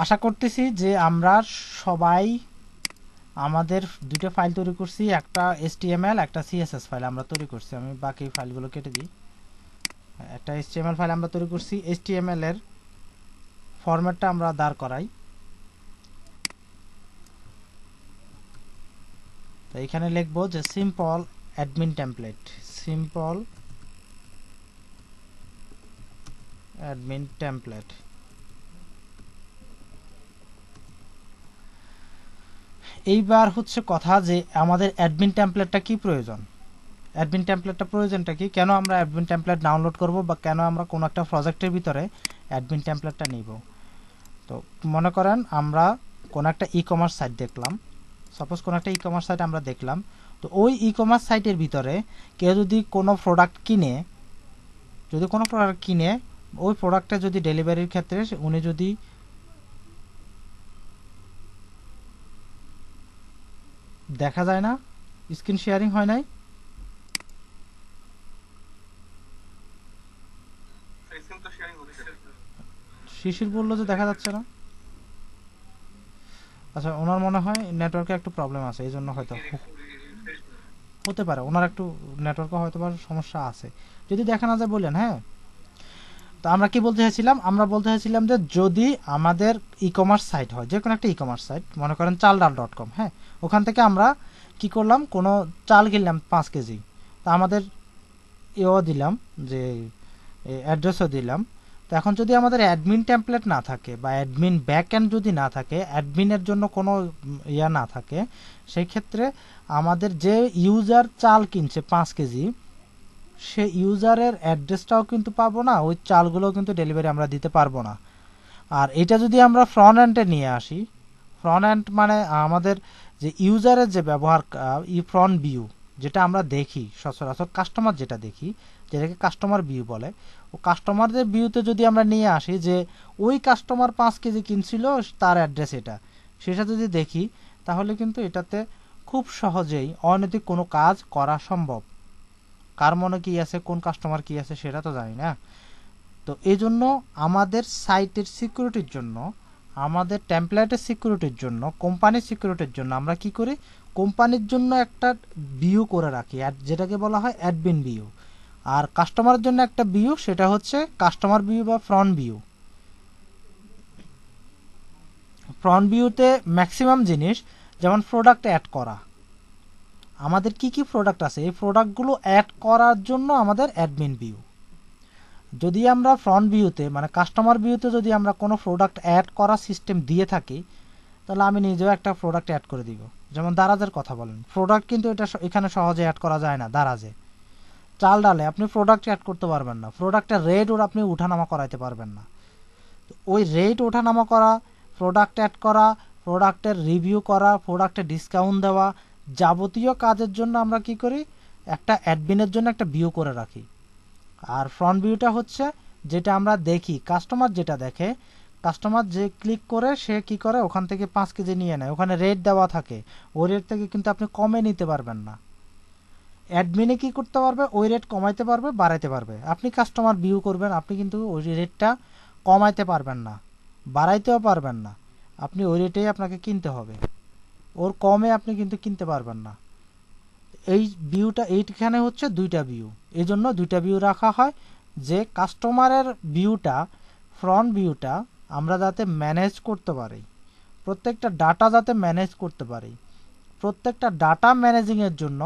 আশা করতেছি যে আমরা সবাই আমাদের দুটো ফাইল তৈরি করছি, একটা HTML একটা CSS ফাইল আমরা তৈরি করছি। আমি বাকি ফাইলগুলো কেটে দিই। একটা HTML ফাইল আমরা তৈরি করছি। HTML এর ফরম্যাটটা আমরা দাঁড় করাই। তো এখানে লিখবো যে simple admin template, simple admin template. এইবার হচ্ছে কথা যে আমাদের অ্যাডমিন টেমপ্লেটটা কি প্রয়োজন, অ্যাডমিন টেমপ্লেটটা প্রয়োজনটা কি, কেন আমরা অ্যাডমিন টেমপ্লেট ডাউনলোড করব বা কেন আমরা কোনো একটা প্রজেক্টের ভিতরে অ্যাডমিন টেমপ্লেটটা নিব। তো মনে করেন আমরা কোনো একটা ই-কমার্স সাইট দেখলাম, সাপোজ কোনো একটা ই-কমার্স সাইট আমরা দেখলাম। তো ওই ই-কমার্স সাইটের ভিতরে কেউ যদি কোনো প্রোডাক্ট কিনে, ওই প্রোডাক্টটা যদি ডেলিভারির ক্ষেত্রে উনি যদি দেখা যায় না, স্ক্রিন শেয়ারিং হয় নাই, শিশির বললো যে দেখা যাচ্ছে না। আচ্ছা, ওনার মনে হয় নেটওয়ার্কে একটু প্রবলেম আছে, এই জন্য হয়তো হতে পারে ওনার একটু নেটওয়ার্কে হয়তো বা সমস্যা আছে। যদি দেখা না যায় বললেন। হ্যাঁ, তো আমরা কি বলতে চাইছিলাম, আমরা বলতে চাইছিলাম যে যদি আমাদের ই-কমার্স সাইট হয়, যে কোনো একটা ই-কমার্স সাইট, মনে করেন চালডাল.com, হ্যাঁ, ওখান থেকে আমরা কি করলাম, কোনো চাল কিনলাম 5 কেজি। তা আমাদের এও দিলাম যে অ্যাড্রেসও দিলাম। তো এখন যদি আমাদের অ্যাডমিন টেমপ্লেট না থাকে বা অ্যাডমিন ব্যাকএন্ড যদি না থাকে, অ্যাডমিনের জন্য কোনো ইয়া না থাকে, সেই ক্ষেত্রে আমাদের যে ইউজার চাল কিনছে 5 কেজি, সে ইউজারের অ্যাড্রেসটাও কিন্তু পাবো না, ওই চালগুলোও কিন্তু ডেলিভারি আমরা দিতে পারবো না। আর এটা যদি আমরা ফ্রন্ট এন্ডে নিয়ে আসি, ফ্রন্ট এন্ড মানে আমাদের যে ইউজারের যে ব্যবহার, ফ্রন্ট ভিউ যেটা আমরা দেখি সচরাচর, কাস্টমার যেটা দেখি, যেটাকে কাস্টমার ভিউ বলে, ও কাস্টমারদের ভিউতে যদি আমরা নিয়ে আসি যে ওই কাস্টমার 5 কেজি কিনছিল, তার অ্যাড্রেস এটা, সেটা যদি দেখি, তাহলে কিন্তু এটাতে খুব সহজেই অনৈতিক কোনো কাজ করা সম্ভব। কার মনে কি আছে, কোন কাস্টমার কি আছে সেটা তো জানি না। তো এই জন্য আমাদের সাইটের সিকিউরিটির জন্য, আমাদের টেমপ্লেটের সিকিউরিটির জন্য, কোম্পানির সিকিউরিটির জন্য আমরা কি করি, কোম্পানির জন্য একটা ভিউ করে রাখি, যেটাকে বলা হয় অ্যাডমিন ভিউ। আর কাস্টমারের জন্য একটা ভিউ, সেটা হচ্ছে কাস্টমার ভিউ বা ফ্রন্ট ভিউ। ফ্রন্ট ভিউতে ম্যাক্সিমাম জিনিস, যেমন প্রোডাক্ট অ্যাড করা, আমাদের কি কি প্রোডাক্ট আছে, এই প্রোডাক্টগুলো অ্যাড করার জন্য আমাদের অ্যাডমিন ভিউ। যদি আমরা ফ্রন্ট ভিউতে মানে কাস্টমার ভিউতে যদি আমরা কোনো প্রোডাক্ট অ্যাড করার সিস্টেম দিয়ে থাকি, তাহলে আমি নিজেও একটা প্রোডাক্ট অ্যাড করে দিব। যেমন দারাজের কথা বলেন, প্রোডাক্ট কিন্তু এটা এখানে সহজে অ্যাড করা যায় না। দারাজে চাল ডালে আপনি প্রোডাক্ট অ্যাড করতে পারবেন না, প্রোডাক্টের রেট ওর আপনি উঠানামা করাইতে পারবেন না। ওই রেট ওঠানামা করা, প্রোডাক্ট অ্যাড করা, প্রোডাক্টের রিভিউ করা, প্রোডাক্টের ডিসকাউন্ট দেওয়া, যাবতীয় কাজের জন্য আমরা কি করি, একটা অ্যাডমিনের জন্য একটা ভিউ করে রাখি। আর ফ্রন্ট ভিউটা হচ্ছে যেটা আমরা দেখি, কাস্টমার যেটা দেখে, কাস্টমার যে ক্লিক করে সে কি করে, ওখান থেকে 5 কেজি নিয়ে নেয়, ওখানে রেট দেওয়া থাকে, ওই রেট থেকে কিন্তু আপনি কমে নিতে পারবেন না। অ্যাডমিনে কি করতে পারবে, ওই রেট কমাইতে পারবে, বাড়াইতে পারবে। আপনি কাস্টমার ভিউ করবেন, আপনি কিন্তু ওই রেটটা কমাইতে পারবেন না, বাড়াইতেও পারবেন না, আপনি ওই রেটেই আপনাকে কিনতে হবে, ওর কমে আপনি কিন্তু কিনতে পারবেন না। এই ভিউটা এইখানে হচ্ছে দুইটা ভিউ, এই জন্য দুইটা ভিউ রাখা হয়, যে কাস্টমারের ভিউটা, ফ্রন্ট ভিউটা আমরা যাতে ম্যানেজ করতে পারি, প্রত্যেকটা ডাটা যাতে ম্যানেজ করতে পারি, প্রত্যেকটা ডাটা ম্যানেজিংয়ের জন্য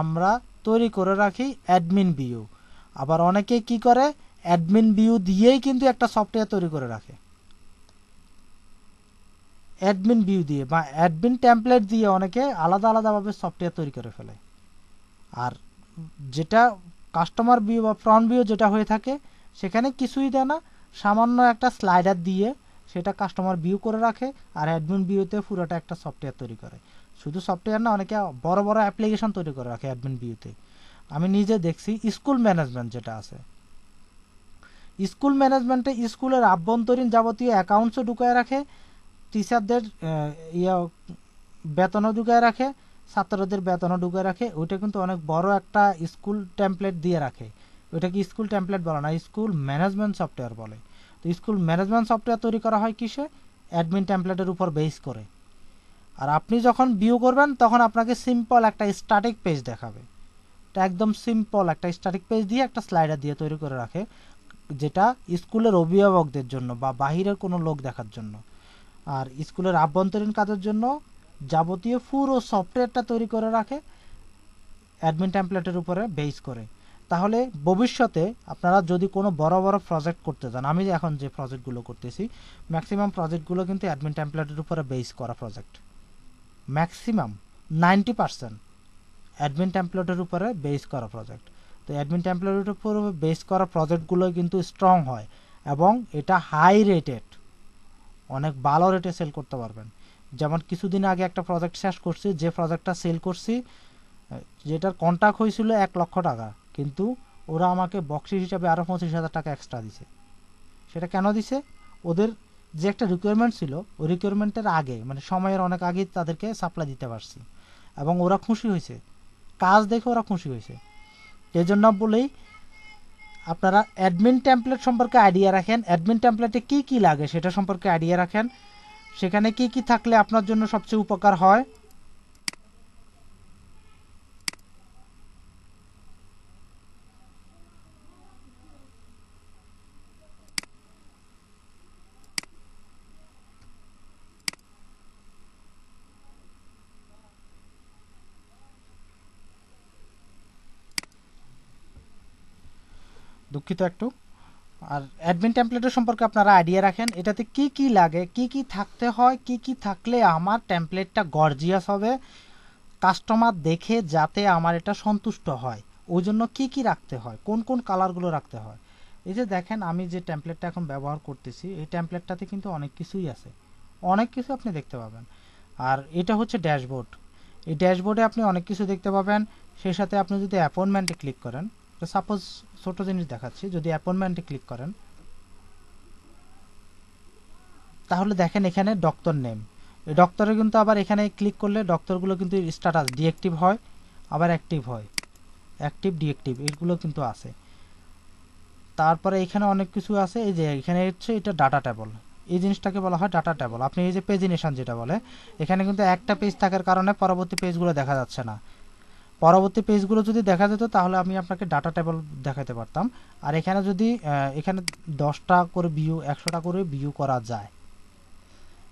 আমরা তৈরি করে রাখি অ্যাডমিন ভিউ। আবার অনেকে কি করে, অ্যাডমিন ভিউ দিয়েই কিন্তু একটা সফটওয়্যার তৈরি করে রাখে, অ্যাডমিন ভিউ দিয়ে বা অ্যাডমিন টেমপ্লেট দিয়ে অনেকে আলাদা আলাদাভাবে সফটওয়্যার তৈরি করে ফেলে। আর যেটা কাস্টমার ভিউ বা ফ্রন্ট ভিউ যেটা হয়ে থাকে, সেখানে কিছুই দেয় না, সামান্য একটা স্লাইডার দিয়ে সেটা কাস্টমার ভিউ করে রাখে, আর অ্যাডমিন ভিউতে পুরোটা একটা সফটওয়্যার তৈরি করে। শুধু সফটওয়্যার না, অনেকে বড় বড় অ্যাপ্লিকেশন তৈরি করে রাখে অ্যাডমিন ভিউতে। আমি নিজে দেখছি স্কুল ম্যানেজমেন্ট যেটা আছে, স্কুল ম্যানেজমেন্টে স্কুলের আভ্যন্তরীণ যাবতীয় অ্যাকাউন্টসও ঢুকায় রাখে, টিচারদের বেতনও ঢুকায় রাখে, ছাত্রদের বেতনও ঢুকায় রাখে। ওইটা কিন্তু অনেক বড় একটা স্কুল টেমপ্লেট দিয়ে রাখে। ওইটাকে স্কুল টেমপ্লেট বলে না, স্কুল ম্যানেজমেন্ট সফটওয়্যার বলে। তো স্কুল ম্যানেজমেন্ট সফটওয়্যার তৈরি করা হয় কিসে, অ্যাডমিন টেমপ্লেটের উপর বেস করে। আর আপনি যখন ভিউ করবেন তখন আপনাকে সিম্পল একটা স্ট্যাটিক পেজ দেখাবে। এটা একদম সিম্পল একটা স্ট্যাটিক পেজ দিয়ে একটা স্লাইডার দিয়ে তৈরি করে রাখে, যেটা স্কুলের অভিভাবকদের জন্য বা বাহিরের কোনো লোক দেখার জন্য। আর স্কুলের আভ্যন্তরীণ কাজের জন্য যাবতীয় পুরো সফটওয়্যারটা তৈরি করে রাখে অ্যাডমিন টেমপ্লেটের উপরে বেস করে। তাহলে ভবিষ্যতে আপনারা যদি কোনো বড় বড় প্রজেক্ট করতে চান, আমি এখন যে প্রজেক্টগুলো করতেছি ম্যাক্সিমাম প্রজেক্টগুলো কিন্তু অ্যাডমিন টেমপ্লেটের উপরে বেস করা প্রজেক্ট। ম্যাক্সিমাম 90% অ্যাডমিন টেমপ্লেটের উপরে বেস করা প্রজেক্ট। তো অ্যাডমিন টেমপ্লেটের উপরে বেস করা প্রজেক্টগুলো কিন্তু স্ট্রং হয় এবং এটা হাই রেটেড, অনেক ভালো রেটে সেল করতে পারবেন। যেমন কিছুদিন আগে একটা প্রজেক্ট শেষ করছি, যে প্রজেক্টটা সেল করছি যেটার কন্ট্রাক্ট হয়েছিল 1 লক্ষ টাকা, কিন্তু ওরা আমাকে বক্সিস হিসাবে আরও 25,000 টাকা এক্সট্রা দিছে। সেটা কেন দিছে? ওদের যে একটা রিকোয়ারমেন্ট ছিল ওই রিকোয়ারমেন্টের আগে, মানে সময়ের অনেক আগেই তাদেরকে সাপ্লাই দিতে পারছি এবং ওরা খুশি হয়েছে, কাজ দেখে ওরা খুশি হয়েছে। এই জন্য বলেই আপনারা অ্যাডমিন টেমপ্লেট সম্পর্কে আইডিয়া রাখেন, অ্যাডমিন টেমপ্লেটে কী কী লাগে সেটা সম্পর্কে আইডিয়া রাখেন, সেখানে কি কি থাকলে আপনার জন্য সবচেয়ে উপকার হয়। দুঃখিত একটু। আর অ্যাডমিন টেমপ্লেটের সম্পর্কে আপনারা আইডিয়া রাখেন, এটাতে কি কি লাগে, কি কি থাকতে হয়, কি কি থাকলে আমার টেমপ্লেটটা গর্জিয়াস হবে, কাস্টমার দেখে যাতে আমার এটা সন্তুষ্ট হয়, ওই জন্য কি কি রাখতে হয়, কোন কোন কালারগুলো রাখতে হয়। এই যে দেখেন আমি যে টেমপ্লেটটা এখন ব্যবহার করতেছি এই টেমপ্লেটটাতে কিন্তু অনেক কিছুই আছে, অনেক কিছু আপনি দেখতে পাবেন। আর এটা হচ্ছে ড্যাশবোর্ড, এই ড্যাশবোর্ডে আপনি অনেক কিছু দেখতে পাবেন। সেই সাথে আপনি যদি অ্যাপয়েন্টমেন্টে ক্লিক করেন, সাপোজ ছোট জিনিস দেখাচ্ছি, যদি অ্যাপয়েন্টমেন্টে ক্লিক করেন তাহলে দেখেন এখানে ডক্টর নেম, এই ডক্টরে কিন্তু আবার এখানে ক্লিক করলে ডক্টরগুলো কিন্তু স্ট্যাটাস ডিএক্টিভ হয় আবার অ্যাক্টিভ হয়, অ্যাক্টিভ ডিএক্টিভ এগুলো কিন্তু আছে। তারপরে এখানে অনেক কিছু আছে, এই যে এখানে হচ্ছে এটা ডাটা টেবল, এই জিনিসটাকে বলা হয় ডাটা টেবল। আপনি এই যে পেজিনেশন যেটা বলে, এখানে কিন্তু একটা পেজ থাকার কারণে পরবর্তী পেজগুলো দেখা যাচ্ছে না। পরবর্তী পেজগুলো যদি দেখা যেত তাহলে আমি আপনাকে ডাটা টেবল দেখাতে পারতাম। আর এখানে যদি এখানে 10টা করে ভিউ 100টা করে ভিউ করা যায়।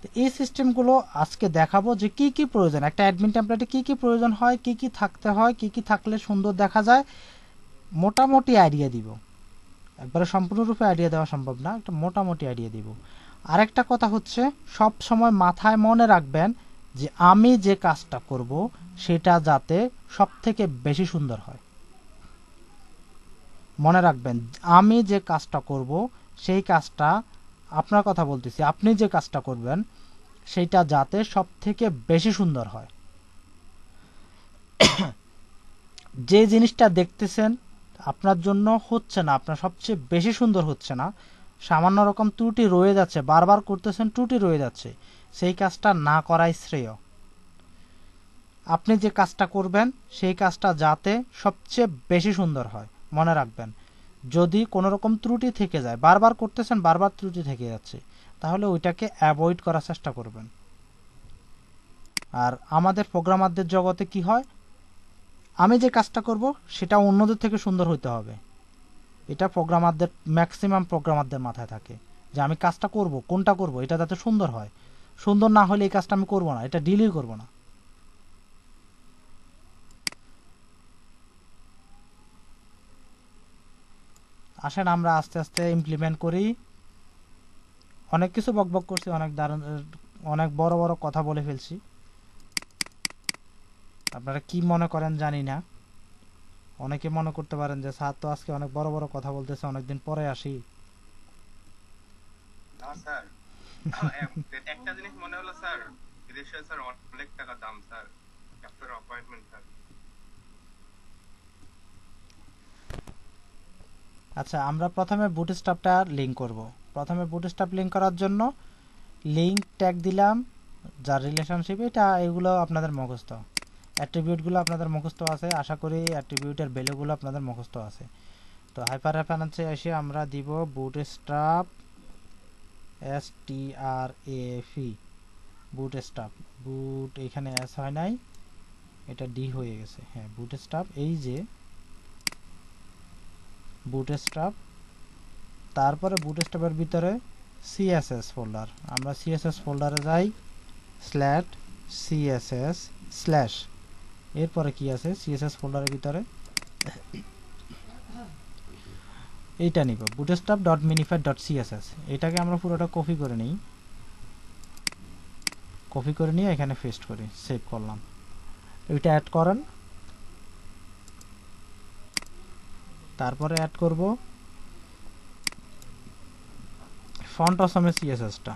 তো এই সিস্টেমগুলো আজকে দেখাবো যে কি কি প্রয়োজন, একটা অ্যাডমিন টেমপ্লেটে কি কি প্রয়োজন হয়, কি কি থাকতে হয়, কি কি থাকলে সুন্দর দেখা যায়, মোটামুটি আইডিয়া দিব। একবারে সম্পূর্ণরূপে আইডিয়া দেওয়া সম্ভব না, একটা মোটামুটি আইডিয়া দিব। আরেকটা কথা হচ্ছে সব সময় মাথায় মনে রাখবেন যে আমি যে কাজটা করব সেটা যাতে সব থেকে বেশি সুন্দর হয়। মনে রাখবেন আমি যে কাজটা করব সেই কাজটা, আপনার কথা বলতেছি, আপনি যে কাজটা করবেন সেইটা যাতে সব থেকে বেশি সুন্দর হয়। যে জিনিসটা দেখতেছেন আপনার জন্য হচ্ছে না, আপনার সবচেয়ে বেশি সুন্দর হচ্ছে না, সামান্য রকম ত্রুটি রয়ে যাচ্ছে, বারবার করতেছেন ত্রুটি রয়ে যাচ্ছে, সেই কাজটা না করাই শ্রেয়। আপনি যে কাজটা করবেন সেই কাজটা যাতে সবচেয়ে বেশি সুন্দর হয়। মনে রাখবেন যদি কোনো রকম ত্রুটি থেকে যায়, বারবার করতেছেন বারবার ত্রুটি থেকে যাচ্ছে, তাহলে ওইটাকে অ্যাভয়েড করার চেষ্টা করবেন। আর আমাদের প্রোগ্রামারদের জগতে কি হয়, আমি যে কাজটা করব সেটা অন্যদের থেকে সুন্দর হইতে হবে, এটা প্রোগ্রামারদের ম্যাক্সিমাম প্রোগ্রামারদের মাথায় থাকে যে আমি কাজটা করব, কোনটা করব এটা যাতে সুন্দর হয়, সুন্দর না হলে এই কাজটা আমি করব না, এটা ডিলই করব না। আসেন আমরা আস্তে আস্তে ইমপ্লিমেন্ট করি। অনেক কিছু বকবক করছি, অনেক দারুণ অনেক বড় বড় কথা বলে ফেলছি, আপনারা কি মনে করেন জানি না। অনেকে মনে করতে পারেন যে স্যার তো আজকে অনেক বড় বড় কথা বলতেছে, অনেকদিন পরে আসি। না স্যার, একটা জিনিস মনে হলো স্যার, বিদেশে স্যার অনেক টাকা দাম স্যার, ডক্টর অ্যাপয়েন্টমেন্ট স্যার। আচ্ছা আমরা প্রথমে বুটস্ট্র্যাপটা লিংক করব। প্রথমে বুটস্ট্র্যাপ লিংক করার জন্য লিংক ট্যাগ দিলাম, যার রিলেশনশিপ এটা, এগুলো আপনাদের মুখস্থ, অ্যাট্রিবিউটগুলো আপনাদের মুখস্থ আছে, আশা করি অ্যাট্রিবিউটের ভ্যালুগুলো আপনাদের মুখস্থ আছে। তো হাইপার রেফারেন্সে এসে আমরা দিব বুটস্ট্র্যাপ STRAFE বুটস্ট্র্যাপ, বুট এখানে এস হয় নাই, এটা ডি হয়ে গেছে। হ্যাঁ বুটস্ট্র্যাপ, এই যে বুটস্ট্র্যাপ, তারপরে বুটস্ট্র্যাপের ভিতরে CSS ফোল্ডার, আমরা CSS ফোল্ডারে যাই, /CSS স্ল্যাশ, এরপরে কি আছে CSS ফোল্ডারের ভিতরে এইটা নিব bootstrap.minified.css, এটাকে আমরা পুরোটা কপি করে নিই, কপি করে নিয়ে এখানে পেস্ট করি, সেভ করলাম। এটা অ্যাড করেন, তারপরে অ্যাড করব ফন্ট অসমের CSS-টা।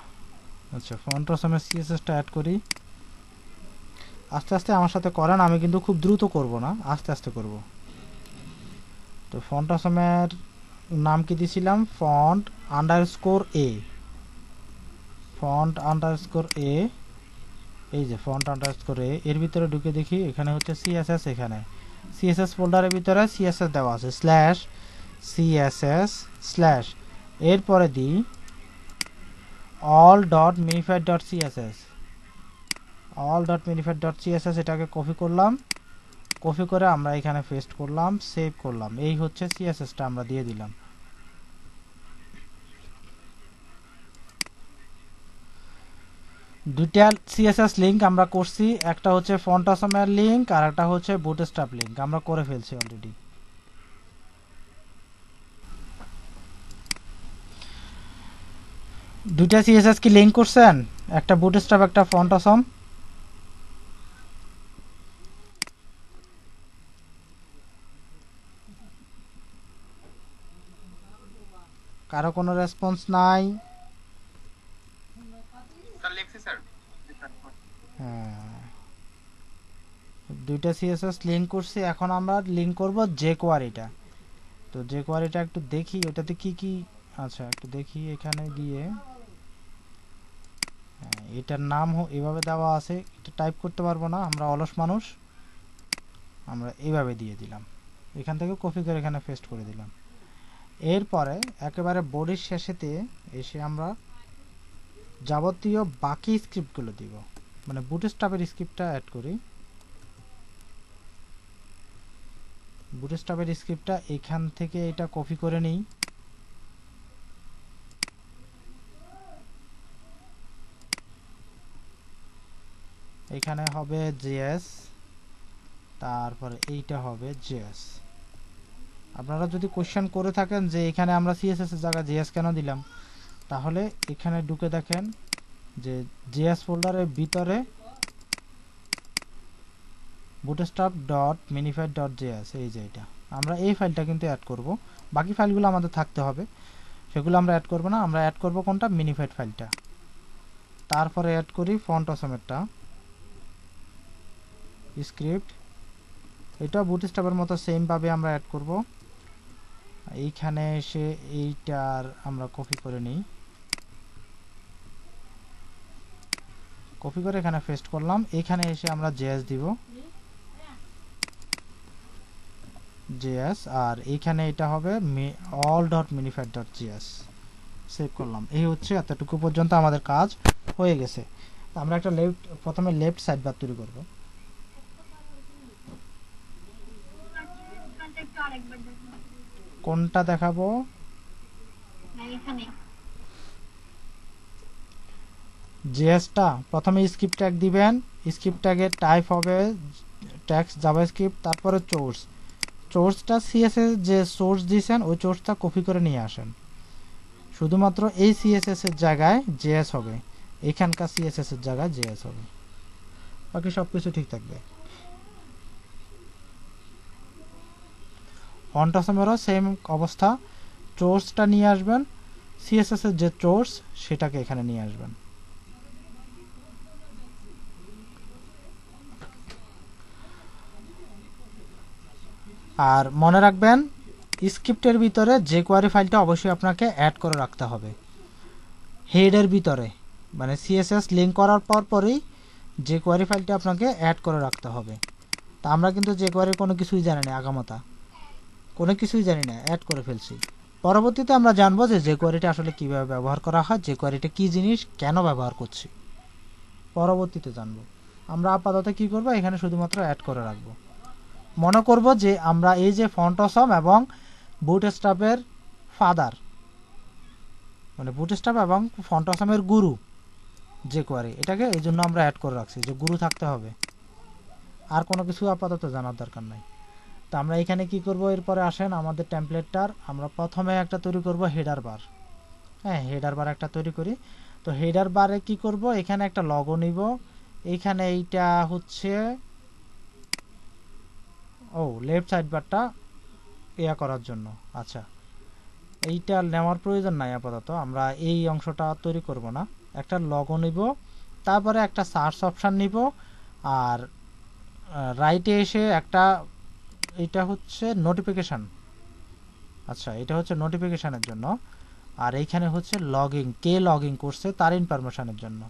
আচ্ছা ফন্ট অসমের CSS-টা অ্যাড করি, আস্তে আস্তে আমার সাথে করেন, আমি কিন্তু খুব দ্রুত করব না, আস্তে আস্তে করব। তো ফন্ট অসমের নাম কি দিয়েছিলাম, ফন্ট আন্ডারস্কোর এ, ফন্ট আন্ডারস্কোর এ, এই যে ফন্ট আন্ডারস্কোর এ, এর ভিতরে ঢুকে দেখি এখানে হচ্ছে CSS, এখানে CSS ফোল্ডারের ভিতরে CSS দেওয়া আছে /CSS স্ল্যাশ, এরপরে দিই all.minified.css, all.minified.css, এটাকে কপি করলাম, কপি করে আমরা এখানে পেস্ট করলাম, সেভ করলাম, এই হচ্ছে CSS-টা আমরা দিয়ে দিলাম। দুইটা CSS লিংক আমরা করছি, একটা হচ্ছে ফন্ট অসমের লিংক আর একটা হচ্ছে বুটস্ট্র্যাপ লিংক, আমরা করে ফেলছি অলরেডি। দুইটা CSS কি লিংক করছেন, একটা বুটস্ট্র্যাপ একটা ফন্ট অসম? কারো কোনো রেসপন্স নাই? স্যার লিখছি স্যার। হ্যাঁ দুইটা CSS লিংক করছি, এখন আমরা লিংক করব jQuery-টা। তো jQuery-টা একটু দেখি ওটাতে কি কি, আচ্ছা একটু দেখি এখানে গিয়ে, এটার নাম এভাবে দেওয়া আছে, এটা টাইপ করতে পারবো না, আমরা অলস মানুষ, আমরা এইভাবে দিয়ে দিলাম, এখান থেকে কপি করে এখানে পেস্ট করে দিলাম। এরপরে একেবারে বডির শেষেতে এসে আমরা যাবতীয় বাকি স্ক্রিপ্টগুলো দিব, মানে বুটস্ট্র্যাপের স্ক্রিপ্টটা অ্যাড করি। বুটস্ট্র্যাপের স্ক্রিপ্টটা এখান থেকে এটা কপি করে নিই, এখানে হবে JS, তারপরে এইটা হবে JS। আপনারা যদি কোশ্চেন করে থাকেন যে এখানে আমরা CSS এর জায়গায় JS কেন দিলাম, তাহলে এখানে ঢুকে দেখেন যে JS ফোল্ডারের ভিতরে bootstrap.minified.js, এই যে এটা, আমরা এই ফাইলটা কিন্তু অ্যাড করব, বাকি ফাইলগুলো আমাদের থাকতে হবে, সেগুলো আমরা অ্যাড করব না, আমরা অ্যাড করব কোনটা, মিনিফাইড ফাইলটা। তারপরে অ্যাড করি ফন্ট অসমেরটা স্ক্রিপ্ট, এটা বুটস্ট্র্যাপের মতো সেম ভাবে আমরা অ্যাড করব। এইখানে এসে এইটার আমরা কপি করে নিই, কপি করে এখানে পেস্ট করলাম, এখানে এসে আমরা JS দিব, JS, আর এইখানে এটা হবে all.minified.js, সেভ করলাম। এই হচ্ছে এতটুকু পর্যন্ত আমাদের কাজ হয়ে গেছে। আমরা একটা প্রথমে লেফট সাইড বার তৈরি করব, কোনটা দেখাবো, JS-টা প্রথমে স্ক্রিপ্ট ট্যাগ দিবেন, স্ক্রিপ্ট ট্যাগের টাইপ হবে টেক্সট জাভাস্ক্রিপ্ট, তারপরে সোর্সটা CSS যে সোর্স দিয়েছেন ওই সোর্সটা কপি করে নিয়ে আসেন, শুধুমাত্র এই CSS এর জায়গায় JS হবে, এখানকার CSS এর জায়গায় JS হবে, বাকি সবকিছু ঠিক থাকবে। ফন্ট অসমেরও সেম অবস্থা, সোর্সটা নিয়ে আসবেন, CSS এর যে সোর্স সেটাকে এখানে নিয়ে আসবেন। আর মনে রাখবেন স্ক্রিপ্টের ভিতরে jQuery ফাইলটা অবশ্যই আপনাকে অ্যাড করে রাখতে হবে হেডের ভিতরে, মানে CSS লিংক করার পরই jQuery ফাইলটা আপনাকে অ্যাড করে রাখতে হবে। তা আমরা কিন্তু jQuery কোনো কিছুই জানি না, আগামাতা কোনো কিছুই জানি না, অ্যাড করে ফেলছি। পরবর্তীতে আমরা জানবো যে jQuery আসলে কিভাবে ব্যবহার করা হয়, jQuery কি জিনিস, কেন ব্যবহার করছি, পরবর্তীতে জানবো। আমরা আপাতত কি করব, এখানে শুধুমাত্র অ্যাড করে রাখবো। মনে করব যে আমরা এই যে ফন্ট অসম এবং বুটস্ট্র্যাপের ফাদার, মানে বুটস্ট্র্যাপ এবং ফন্ট অসমের গুরু jQuery, এটাকে এই জন্য আমরা অ্যাড করে রাখছি যে গুরু থাকতে হবে, আর কোনো কিছু আপাতত জানার দরকার নাই। তো আমরা এখানে কি করব, এরপরে আসেন আমাদের টেমপ্লেটটার আমরা প্রথমে একটা তৈরি করব হেডার বার। হ্যাঁ, হেডার বার একটা তৈরি করি। তো হেডার বারে কি করব, এখানে একটা লগো নিব, এইখানে এইটা হচ্ছে লেফট সাইড বারটা ইয়া করার জন্য। আচ্ছা, এইটা নেওয়ার প্রয়োজন নাই আপাতত, আমরা এই অংশটা তৈরি করব না। একটা লগো নিব, তারপরে একটা সার্চ অপশান নিব, আর রাইটে এসে একটা, এটা হচ্ছে নোটিফিকেশান। আচ্ছা, এটা হচ্ছে নোটিফিকেশানের জন্য, আর এইখানে হচ্ছে লগইন, কে লগইন করছে তার ইনফরমেশনের জন্য।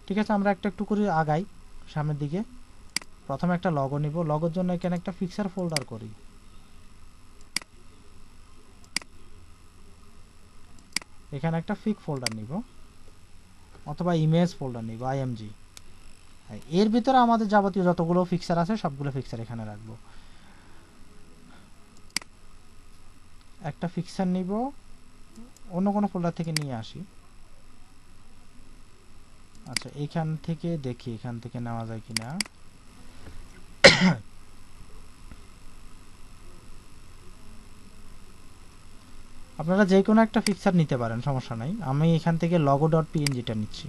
ঠিক আছে, আমরা একটু করে আগাই সামনের দিকে। প্রথমে একটা লগো নিব, লগোর জন্য এখানে একটা পিকচার ফোল্ডার করি। এখানে একটা পিক ফোল্ডার নিব অথবা ইমেজ ফোল্ডার নিব, আইএমজি। এর ভিতরে আমাদের যাবতীয় যতগুলো পিকচার আছে সবগুলো পিকচার এখানে রাখবো। একটা পিকচার নিব, অন্য কোনো ফোল্ডার থেকে নিয়ে আসি। আচ্ছা, এখান থেকে দেখি এখান থেকে নেওয়া যায় কিনা। আপনারা যে কোনো একটা পিকচার নিতে পারেন, সমস্যা নাই। আমি এখান থেকে logo.png-টা নিচ্ছি।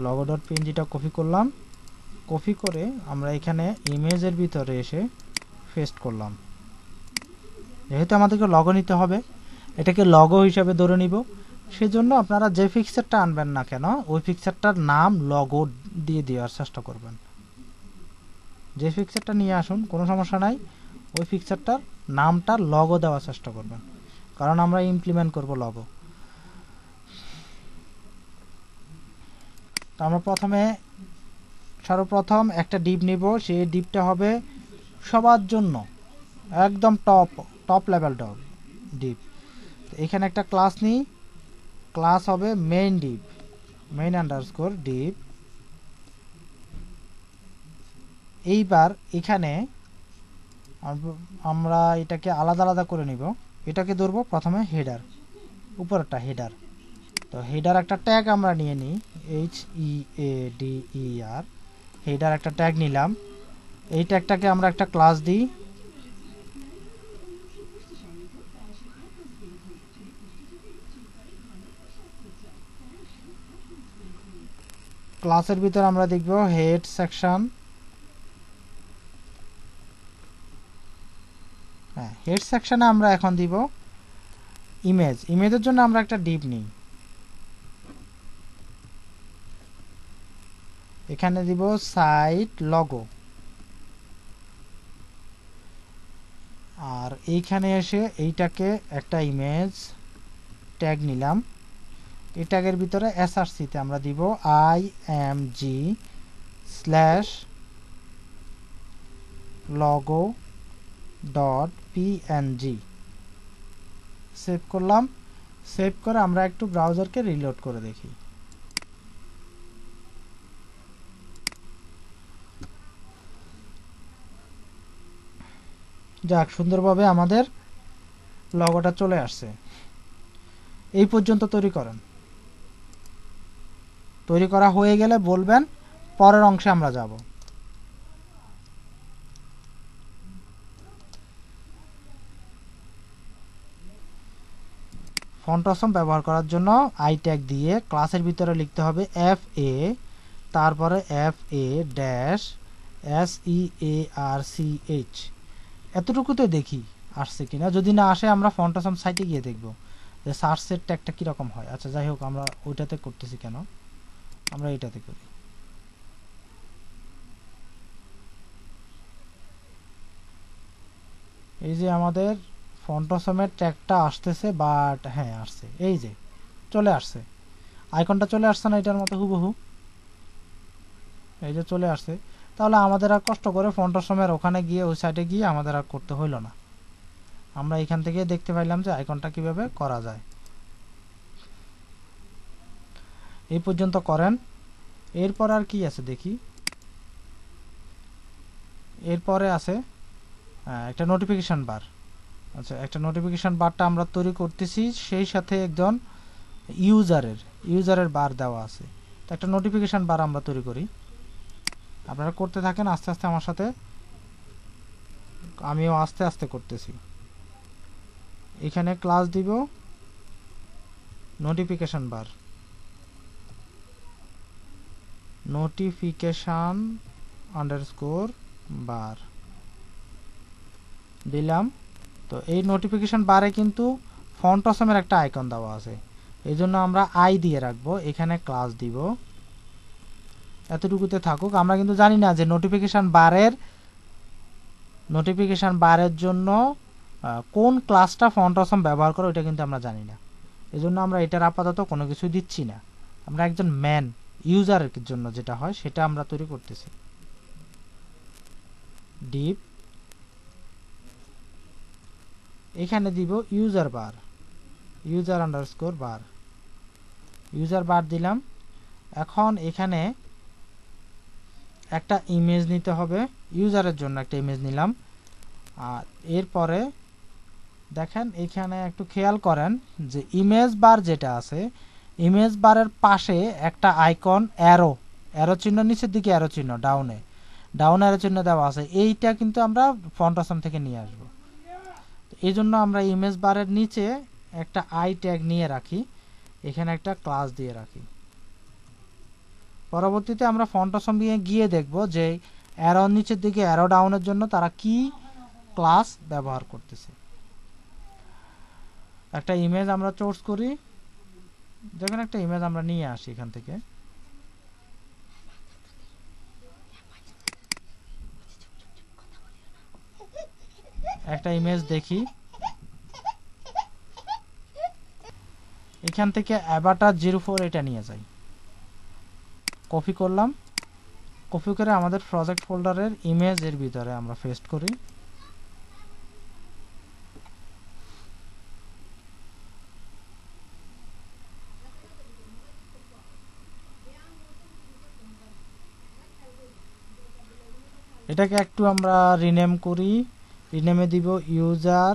logo.png-টা কপি করলাম, কপি করে আমরা এখানে ইমেজের ভিতরে এসে পেস্ট করলাম। যেহেতু আমাদেরকে লগো নিতে হবে, এটাকে লগো হিসাবে ধরে নিব। সেজন্য আপনারা যে পিকচারটা আনবেন না কেন, ওই পিকচারটার নাম লগো দিয়ে দেওয়ার চেষ্টা করবেন। যে পিকচারটা নিয়ে আসুন, কোনো সমস্যা নাই, ওই পিকচারটার নামটা লগো দেওয়ার চেষ্টা করবেন, কারণ আমরা ইমপ্লিমেন্ট করব লগো। তো আমরা সর্বপ্রথম একটা ডিপ নিব, সেই ডিপটা হবে সবার জন্য একদম টপ লেভেল ডিপ। এখানে একটা ক্লাস নিই, ক্লাস হবে main deep, main underscore deep. এইবার এখানে আমরা এটাকে আলাদা আলাদা করে নিব। এটাকে ধরবো প্রথমে হেডার, উপরেরটা হেডার। তো হেডার একটা ট্যাগ আমরা নিয়ে নিই, HEADER, হেডার একটা ট্যাগ নিলাম। এই ট্যাগটাকে আমরা একটা ক্লাস দিই। ক্লাসের ভিতর আমরা দেখব হেড সেকশন। হ্যাঁ, হেড সেকশনে আমরা এখন দিব ইমেজ। ইমেজের জন্য আমরা একটা ডিপ নিই, এখানে দিব সাইট লগো। আর এইখানে এসে এইটাকে একটা ইমেজ ট্যাগ নিলাম। এই ট্যাগের ভিতরে এসআরসিতে আমরা দিব img/logo.png। সেভ করলাম। সেভ করে আমরা একটু ব্রাউজারকে রিলোড করে দেখি। যাক, সুন্দরভাবে আমাদের লগোটা চলে আসছে। এই পর্যন্ত তৈরি করেন। তৈরি করা হয়ে গেলে বলবেন, পরের অংশে আমরা যাব। ফন্ট অসম ব্যবহার করার জন্য আই ট্যাগ দিয়ে ক্লাসের ভিতরে লিখতে হবে FA, তারপরে FA-SEARCH। এতটুকুতে দেখি আসছে কিনা, যদি না আসে আমরা ফন্ট অসম সাইটে গিয়ে দেখব যে সার্চের ট্যাগটা কীরকম হয়। আচ্ছা, যাই হোক, আমরা ওইটাতে করতেছি কেন, আমরা এইটাতে করি। এই যে আমাদের ফন্ট অসমের ট্যাগটা আসতেছে, বাট হ্যাঁ আসছে, এই যে চলে আসছে, আইকনটা চলে আসছে না এটার মতো হুবহু, এই যে চলে আসছে। তাহলে আমাদের আর কষ্ট করে ফন্টসমের ওখানে গিয়ে ওই সাইটে গিয়ে আমাদের আর করতে হইল না। আমরা এখান থেকে দেখতে পাইলাম যে আইকনটা কিভাবে করা যায়। এই পর্যন্ত করেন। এরপর আর কি আছে দেখি। এরপরে আছে একটা নোটিফিকেশন বার। আচ্ছা, একটা নোটিফিকেশন বারটা আমরা তৈরি করতেছি, সেই সাথে একজন ইউজারের বার দেওয়া আছে। তো একটা নোটিফিকেশন বার আমরা তৈরি করি। আপনারা করতে থাকেন আস্তে আস্তে আমার সাথে, আমিও আস্তে আস্তে করতেছি। এখানে ক্লাস দিব নোটিফিকেশন বার, নোটিফিকেশন আন্ডারস্কোর বার দিলাম। তো এই নোটিফিকেশন বারে কিন্তু ফন্টসমের একটা আইকন দেওয়া আছে, এই জন্য আমরা আই দিয়ে রাখবো, এখানে ক্লাস দিব। এতটুকুতে থাকুক। আমরা কিন্তু জানি না যে নোটিফিকেশন বারের জন্য কোন ক্লাসটা ফন্টসম ব্যবহার করে, ওইটা কিন্তু আমরা জানি না। এই জন্য আমরা এটার আপাতত কোনো কিছু দিচ্ছি না। আমরা একজন ম্যান ইউজারের জন্য যেটা হয় সেটা আমরা তৈরি করতেছি। ডিপ এখানে দিব ইউজার বার, ইউজার আন্ডারস্কোর বার, ইউজার বার দিলাম। এখন এখানে একটা ইমেজ নিতে হবে, ইউজারের জন্য একটা ইমেজ নিলাম। আর এরপরে দেখেন এখানে একটু খেয়াল করেন যে ইমেজ বার যেটা আছে, ইমেজ বারের পাশে একটা আইকন অ্যারো চিহ্ন, নিচের দিকে অ্যারো চিহ্ন, ডাউন অ্যারো চিহ্ন দেওয়া আছে। এইটা কিন্তু আমরা ফন্টসম থেকে নিয়ে আসব। এই জন্য আমরা ইমেজ বারের নিচে একটা আই ট্যাগ নিয়ে রাখি, এখানে একটা ক্লাস দিয়ে রাখি। পরবর্তীতে আমরা ফন্টসম গিয়ে দেখব যে অ্যারো নিচের দিকে অ্যারো ডাউনের জন্য তারা কি ক্লাস ব্যবহার করতেছে। একটা ইমেজ আমরা চোর্স করি, দেখেন একটা ইমেজ আমরা নিয়ে আসি এখান থেকে। একটা ইমেজ দেখি, এখান থেকে অ্যাভাটার 04 এটা নিয়ে যাই, কপি করলাম। কপি করে আমাদের প্রজেক্ট ফোল্ডারের ইমেজের ভিতরে আমরা পেস্ট করি। এটাকে একটু আমরা রিনেম করি, রিনেমে দিব ইউজার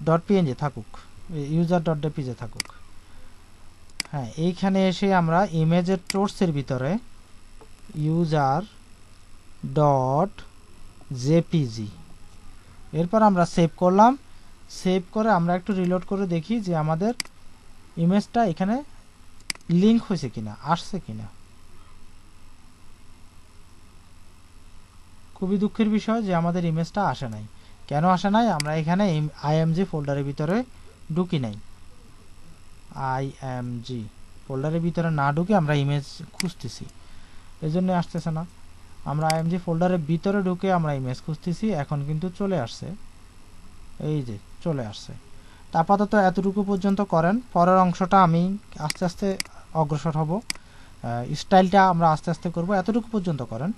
ডট পিএনজি থাকুক, ইউজার ডট জেপিজি থাকুক। হ্যাঁ, এইখানে এসে আমরা ইমেজের সোর্সের ভিতরে ইউজার ডট জেপিজি, এরপর আমরা সেভ করলাম। সেভ করে আমরা একটু রিলোড করে দেখি যে আমাদের ইমেজটা এখানে লিঙ্ক হয়েছে কিনা, আসছে কিনা। খুবই দুঃখের বিষয় যে আমাদের ইমেজটা আসে নাই। কেন আসে নাই? আমরা এখানে আইএমজি ফোল্ডারের ভিতরে ঢুকি নাই। আইএমজি ফোল্ডারের ভিতরে না ঢুকে আমরা ইমেজ খুঁজতেছি, এই জন্য আসতেছে না। আমরা আইএমজি ফোল্ডারের ভিতরে ঢুকে আমরা ইমেজ খুঁজতেছি, এখন কিন্তু চলে আসছে, এই যে চলে আসছে। তা আপাতত এতটুকু পর্যন্ত করেন, পরের অংশটা আমি আস্তে আস্তে অগ্রসর হব, স্টাইলটা আমরা আস্তে আস্তে করব। এতটুকু পর্যন্ত করেন।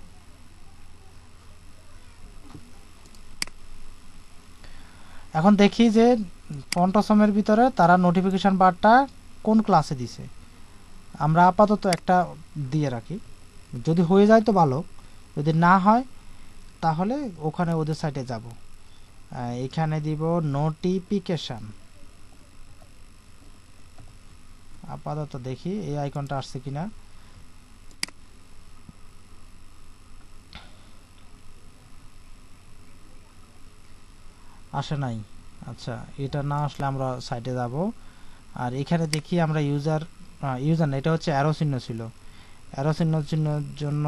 এখন দেখি যে ফন্টসমের ভিতরে তারা নোটিফিকেশন বারটা কোন ক্লাসে দিছে। আমরা আপাতত একটা দিয়ে রাখি, যদি হয়ে যায় তো ভালো, যদি না হয় তাহলে ওখানে ওদের সাইটে যাব। এখানে দিব নোটিফিকেশন। আপাতত দেখি এই আইকনটা আসছে কিনা। আসে নাই। আচ্ছা, এটা না আসলে আমরা সাইটে যাব। আর এখানে দেখি আমরা ইউজার না, এটা হচ্ছে অ্যারো চিহ্ন ছিল। অ্যারো চিহ্নের জন্য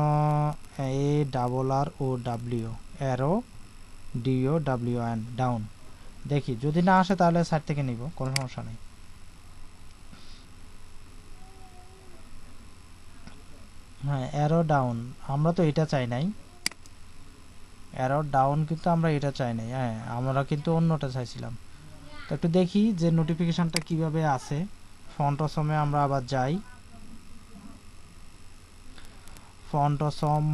ARROW, অ্যারো DOWN, ডাউন। দেখি যদি না আসে তাহলে সাইট থেকে নিব, কোনো সমস্যা নেই। হ্যাঁ, অ্যারো ডাউন, আমরা তো এটা চাই নাই। অ্যারো ডাউন কিন্তু আমরা এটা চাই নাই। হ্যাঁ, আমরা কিন্তু অন্যটা চাইছিলাম। তো একটু দেখি যে নোটিফিকেশনটা কিভাবে আসে। ফন্টসমে আমরা আবার যাই, ফন্ট অসম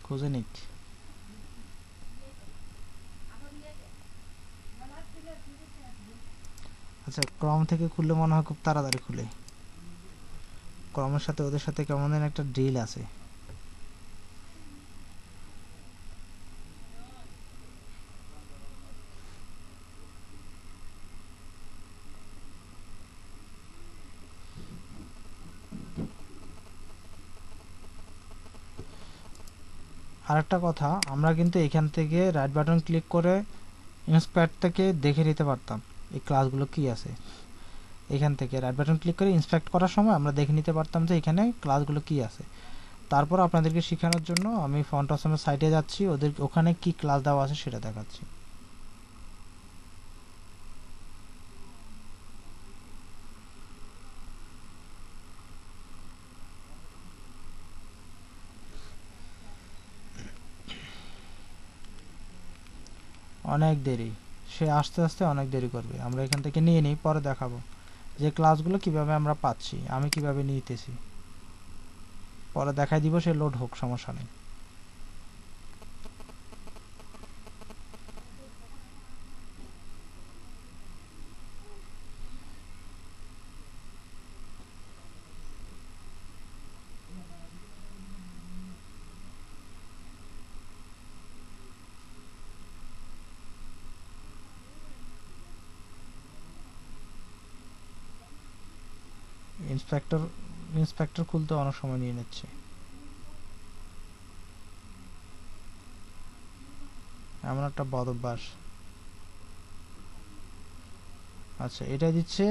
খুঁজে নিক। আচ্ছা ক্রম থেকে খুললে মনে হয় খুব তাড়াতাড়ি খুলে। ক্রমের সাথে ওদের সাথে কেমন যেন একটা ডিল আছে। আরেকটা কথা, আমরা কিন্তু এখান থেকে রাইট বাটন ক্লিক করে ইন্সপেক্ট থেকে দেখে নিতে পারতাম এই ক্লাসগুলো কি আছে। এখান থেকে রাইট বাটন ক্লিক করে ইন্সপেক্ট করার সময় আমরা দেখে নিতে পারতাম যে এখানে ক্লাসগুলো কি আছে। তারপর আপনাদেরকে শেখানোর জন্য আমি ফন্ট অসমের সাইটে যাচ্ছি, ওদের ওখানে কি ক্লাস দেওয়া আছে সেটা দেখাচ্ছি। অনেক দেরি, সে আস্তে আস্তে অনেক দেরি করবে। আমরা এখান থেকে নিয়ে নিই, পরে দেখাবো যে ক্লাসগুলো কিভাবে আমরা পাচ্ছি, আমি কিভাবে নিতেছি, পরে দেখাই দিব। সে লোড হোক, সমস্যা নেই। ইন্সপেক্টর খুলতে অনেক সময় নিয়ে নিচ্ছে। এমন একটা বদ অভ্যাস। আচ্ছা এটা দিচ্ছে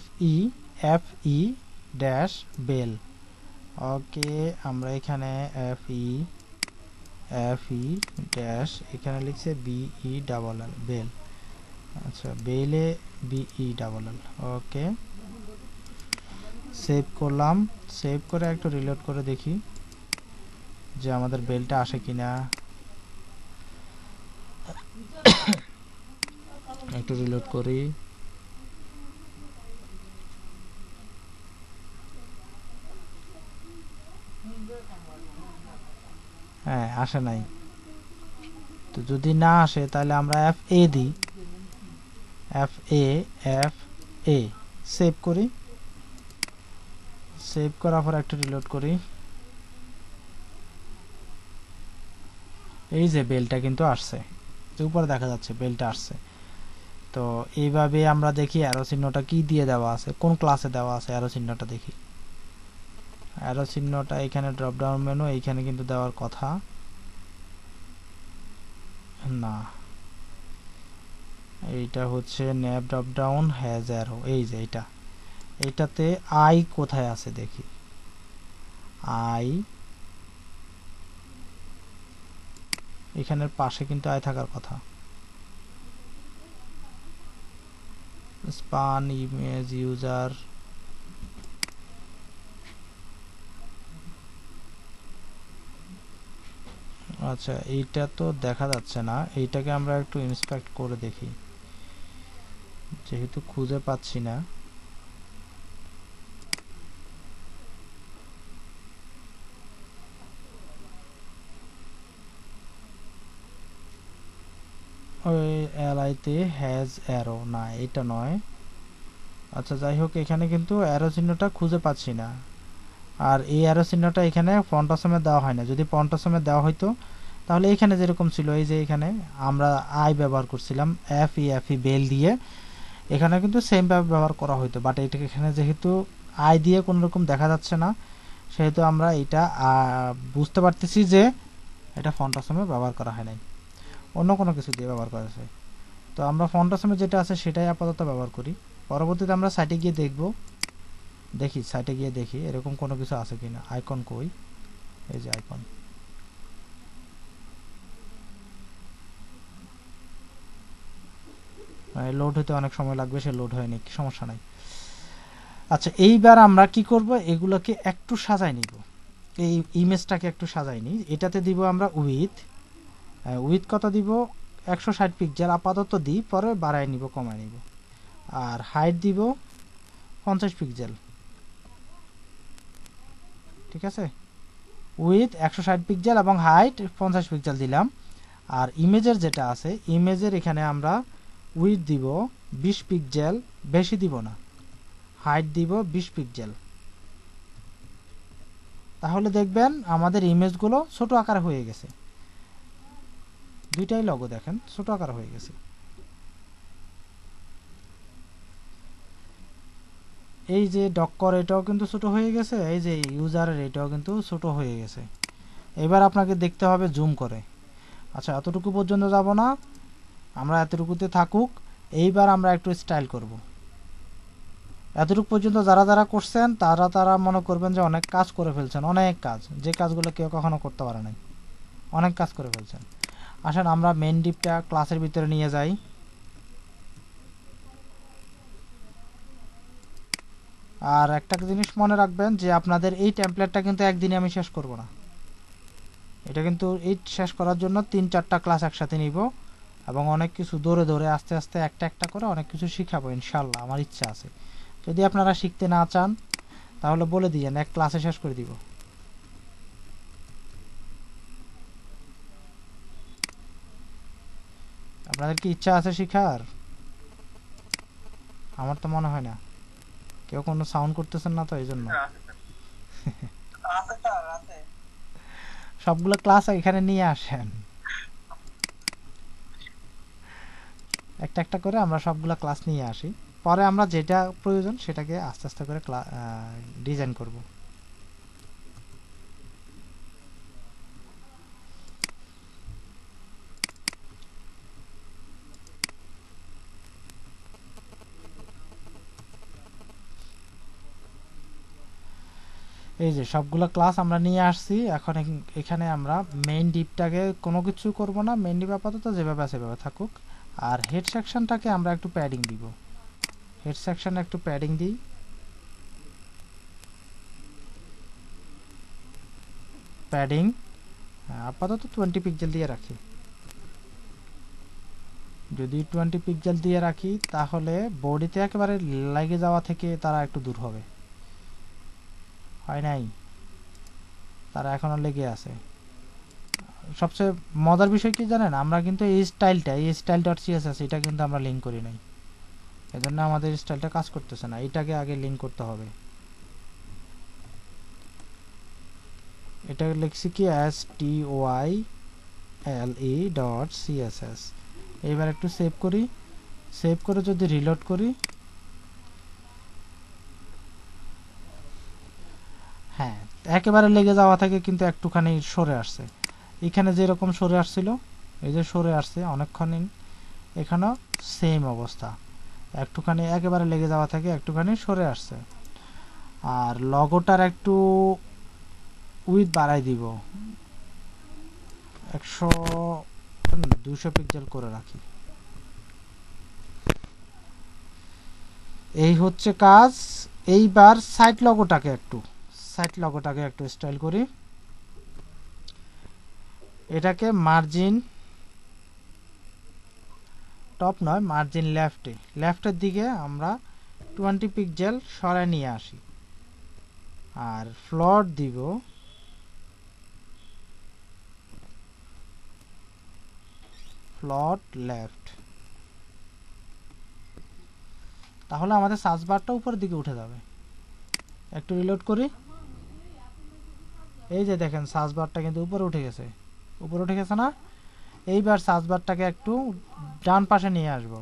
FE ড্যাশ বেল। ওকে, আমরা এখানে FE ড্যাশ এখানে লিখছে BE বেল। আচ্ছা বেলে BE। ওকে, সেভ করলাম। সেভ করে একটু রিলোড করে দেখি যে আমাদের বেলটা আসে কিনা। একটু রিলোড করি। হ্যাঁ আসে নাই। তো যদি না আসে তাহলে আমরা FA দিই। FA সেভ করি। সেভ করার পর একটু রিলোড করি। এই যে বেলটা কিন্তু আসছে, উপরে দেখা যাচ্ছে বেলটা আসছে। তো এইভাবে আমরা দেখি অ্যারো চিহ্নটা কি দিয়ে দেওয়া আছে, কোন ক্লাসে দেওয়া আছে অ্যারো চিহ্নটা দেখি। অ্যারো চিহ্নটা এখানে ড্রপ ডাউন মেনু, এইখানে কিন্তু দেওয়ার কথা না। এইটা হচ্ছে nap drop down has arrow. এই যে এইটাতে আই কোথায় আছে দেখি। আই এখানের পাশে কিন্তু আই থাকার কথা। স্পান ইমেজ ইউজার, আচ্ছা এইটা তো দেখা যাচ্ছে না। এইটাকে আমরা একটু ইন্সপেক্ট করে দেখি, যেহেতু খুঁজে পাচ্ছি না। ওই এলআইতে হ্যাজ অ্যারো না, এটা নয়। আচ্ছা যাই হোক, এখানে কিন্তু অ্যারো চিহ্নটা খুঁজে পাচ্ছি না। আর এই অ্যারো চিহ্নটা এখানে ফন্ট অসমে দেওয়া হয় না। যদি ফন্ট অসমে দেওয়া হইতো তাহলে এখানে যেরকম ছিল, এই যে এখানে আমরা আই ব্যবহার করছিলাম FE বেল দিয়ে, এখানে কিন্তু সেম ব্যবহার করা হইতো। বাট এটা এখানে যেহেতু আই দিয়ে কোনো রকম দেখা যাচ্ছে না, সেহেতু আমরা এটা বুঝতে পারতেছি যে এটা ফন্ট অসমে ব্যবহার করা হয় নাই, অন্য কোনো কিছু দিয়ে ব্যবহার করা হয়েছে। তো আমরা ফন্ট অসমে যেটা আছে সেটাই আপাতত ব্যবহার করি। পরবর্তীতে আমরা সাইটে গিয়ে দেখি সাইটে গিয়ে দেখি এরকম কোনো কিছু আছে কিনা। আইকন কই? এই যে আইকন। লোড হতে অনেক সময় লাগবে, সে লোড হয়নি, সমস্যা নাই। আচ্ছা এইবার আমরা কি করব, এগুলোকে একটু সাজাই নিব। এই ইমেজটাকে একটু সাজাই নিই। এটাতে দিব আমরা উইথ কত দিব, 160 পিক্সেল আপাতত দিই, পরে বাড়াই নিব, কমাই নিব। আর হাইট দিব 50 পিক্সেল, ঠিক আছে, উইথ 160 পিক্সেল এবং হাইট 50 পিক্সেল দিলাম। আর ইমেজের যেটা আছে, ইমেজের এখানে আমরা উইথ দিব 20 পিক্সেল, বেশি দিব না, হাইট দিব 20 পিক্সেল। তাহলে দেখবেন আমাদের ইমেজগুলো ছোট আকার হয়ে গেছে, দুইটাই লগো দেখেন ছোট আকার হয়ে গেছে। এই যে ডক্কর এটাও কিন্তু ছোট হয়ে গেছে, এই যে ইউজারের এটাও কিন্তু ছোট হয়ে গেছে। এবার আপনাকে দেখতে হবে জুম করে। আচ্ছা, এতটুকু পর্যন্ত যাব না, আমরা এতটুকুতে থাকুক। এইবার আমরা একটু স্টাইল করব। এতটুকু পর্যন্ত যারা যারা করছেন তারা মনে করবেন যে অনেক কাজ করে ফেলছেন, অনেক কাজ, যে কাজগুলো কেউ কখনো করতে পারে নাই, অনেক কাজ করে ফেলছেন। আসেন আমরা মেইন ডিপটা ক্লাসের ভিতরে নিয়ে যাই। আর একটা জিনিস মনে রাখবেন যে আপনাদের এই টেমপ্লেটটা কিন্তু একদিনে আমি শেষ করব না, এটা কিন্তু এই শেষ করার জন্য 3-4টা ক্লাস একসাথে নিব এবং অনেক কিছু দৌড়ে দৌড়ে আস্তে আস্তে একটা একটা করে অনেক কিছু শিখাবো ইনশাল্লাহ। আমার ইচ্ছা আছে, যদি আপনারা শিখতে না চান তাহলে বলে দিয়েন, এক ক্লাসে শেষ করে দিব। আপনাদের কি ইচ্ছা আছে শিখার? আমার তো মনে হয় না, কেউ কোনো সাউন্ড করতেছেন না তো, এই জন্য। সবগুলো ক্লাস এখানে নিয়ে আসেন, একটা একটা করে আমরা সবগুলো ক্লাস নিয়ে আসি, পরে আমরা যেটা প্রয়োজন সেটাকে আস্তে আস্তে করে ডিজাইন করব। এই যে সবগুলো ক্লাস আমরা নিয়ে আসছি। এখন এখানে আমরা মেইন ডিপটাকে কোনো কিছু করব না, মেইন ডিপ আপাতত যেভাবে আছে সেভাবে থাকুক। আর হেড সেকশনটাকে আমরা একটু প্যাডিং দিব, হেড সেকশনে একটু প্যাডিং দিই। প্যাডিং আপাতত 20 পিক্সেল দিয়ে রাখি। যদি 20 পিক্সেল দিয়ে রাখি তাহলে বডিতে একেবারে লেগে যাওয়া থেকে তারা একটু দূর হবে। হয় নাই, তারা এখনো লেগে আছে। সবচেয়ে মজার বিষয় কি জানেন, আমরা কিন্তু এই style.css এটা কিন্তু আমরা লিঙ্ক করি নাই, এজন্য আমাদের স্টাইলটা কাজ করতেছে না। এটাকে আগে লিঙ্ক করতে হবে। এটা লিখছি কি style.css। এবার একটু সেভ করি, সেভ করে যদি রিলোড করি, হ্যাঁ একেবারে লেগে যাওয়া থেকে কিন্তু একটুখানি সরে আসছে। এখানে যেরকম সরে আসছিল, এই যে সরে আসছে অনেকক্ষণ, এখানেও সেম অবস্থা, একটুখানি একেবারে লেগে যাওয়া থেকে একটুখানি সরে আসছে। আর লগোটার একটু উইথ বাড়াই দিব, 200 পিক্সেল করে রাখি। এই হচ্ছে কাজ। এইবার সাইড লগোটাকে একটু স্টাইল করি। এটাকে মার্জিন টপ নয়, মার্জিন লেফটের দিকে আমরা 20 পিক্সেল সরায় নিয়ে আসি। আর ফ্লোট দিব ফ্লোট লেফট, তাহলে আমাদের সার্চ বারটা উপরের দিকে উঠে যাবে। একটু রিলোড করি, এই যে দেখেন সার্চ বারটা কিন্তু উপরে উঠে গেছে না। এইবার সার্চ বারটাকে একটু ডান পাশে নিয়ে আসব।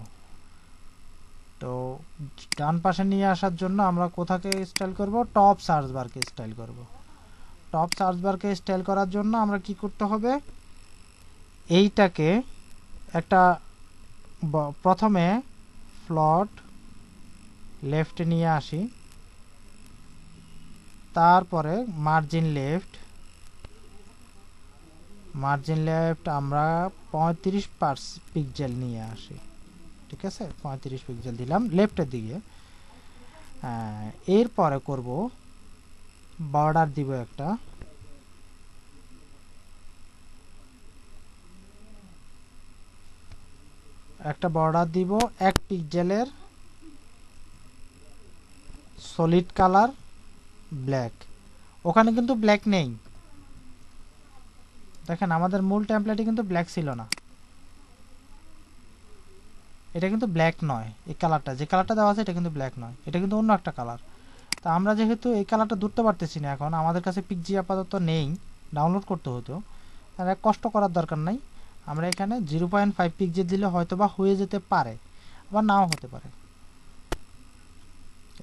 তো ডান পাশে নিয়ে আসার জন্য আমরা কোথাকে স্টাইল করব, টপ সার্চ বারকে স্টাইল করব। টপ সার্চ বারকে স্টাইল করার জন্য আমরা কি করতে হবে, এইটাকে একটা প্রথমে ফ্লোট লেফটে নিয়ে আসি, তারপরে মার্জিন লেফট আমরা 35 পিক্সেল নিয়ে আসি। ঠিক আছে, 35 পিক্সেল দিলাম লেফটের দিকে। এরপরে করব বর্ডার দিব, একটা বর্ডার দিব 1 পিক্সেলের, সলিড কালার ব্ল্যাক, ওখানে কিন্তু ব্ল্যাক নেই, দেখেন আমাদের মূল টেমপ্লেটে কিন্তু ব্ল্যাক ছিল না, এটা কিন্তু ব্ল্যাক নয়, এই কালারটা যে কালারটা দেওয়া আছে এটা কিন্তু ব্ল্যাক নয়, এটা কিন্তু অন্য একটা কালার। তা আমরা যেহেতু এই কালারটা ধরতে পারতেছি না, এখন আমাদের কাছে পিকজি আপাতত নেই, ডাউনলোড করতে হতো, তাহলে কষ্ট করার দরকার নাই, আমরা এখানে 0.5 পিকজি দিলে হয়তো বা হয়ে যেতে পারে, আবার নাও হতে পারে।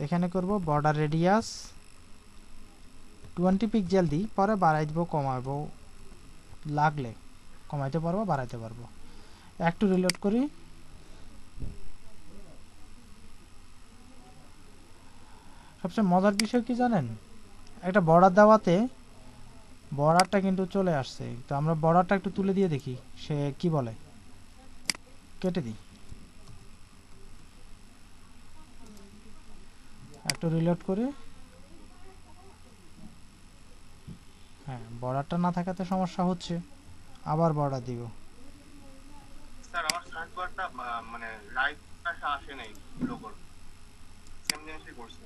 এখানে করব বর্ডার রেডিয়াস 20 পিক্সেল দিই, পরে বাড়াই দিব কমাবো, লাগলে কমাইতে পারবো বাড়াইতে পারবো। একটু রিলোড করি, সবচেয়ে মজার বিষয় কি জানেন, একটা বর্ডার দেওয়াতে বর্ডারটা কিন্তু চলে আসছে, তো আমরা বর্ডারটা একটু তুলে দিয়ে দেখি সে কি বলে, কেটে দিই, একটু রিলোড করি। হ্যাঁ, বর্ডারটা না থাকাতে সমস্যা হচ্ছে, আবার বর্ডার দিব। স্যার আমার সার্চ বারটা মানে রাইট পাশে আসে নাই লোগোর, সেম জিনিসই করছে।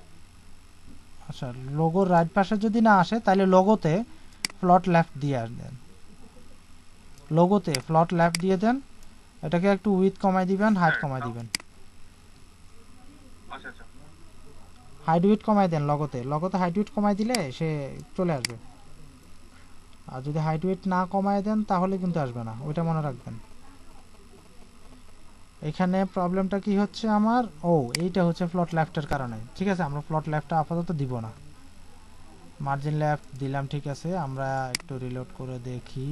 আচ্ছা, লোগোর রাইট পাশে যদি না আসে তাহলে লোগোতে ফ্লট লেফট দিয়ে দেন, লোগোতে ফ্লট লেফট দিয়ে দেন, এটাকে একটু উইথ কমাই দিবেন, হাইট কমাই দিবেন, আচ্ছা আচ্ছা হাইট উইথ কমাই দেন, লোগোতে হাইট উইথ কমাই দিলে সে চলে আসবে, আর যদি হাইট উইথ না কমায় দেন তাহলে কিন্তু আসবে না, ওইটা মনে রাখবেন। এখানে প্রবলেমটা কি হচ্ছে আমার, এইটা হচ্ছে ফ্লট লেফটের কারণে, ঠিক আছে আমরা ফ্লট লেফটটা আপাতত দিব না, মার্জিন লেফট দিলাম, ঠিক আছে। আমরা একটু রিলোড করে দেখি,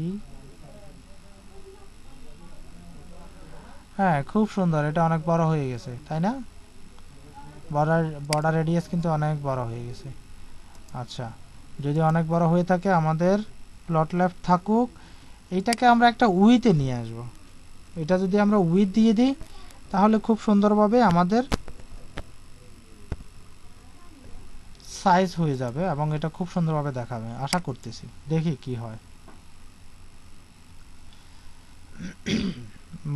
হ্যাঁ খুব সুন্দর, এটা অনেক বড় হয়ে গেছে তাই না, বর্ডার রেডিয়াস কিন্তু অনেক বড় হয়ে গেছে। আচ্ছা, যদি অনেক বড় হয়ে থাকে আমাদের ফ্লট লেফট থাকুক, এইটাকে আমরা একটা উইথে নিয়ে আসব, এটা যদি আমরা উইথ দিয়ে দিই তাহলে খুব সুন্দরভাবে আমাদের সাইজ হয়ে যাবে এবং এটা খুব সুন্দরভাবে দেখাবে, আশা করতেছি, দেখি কি হয়।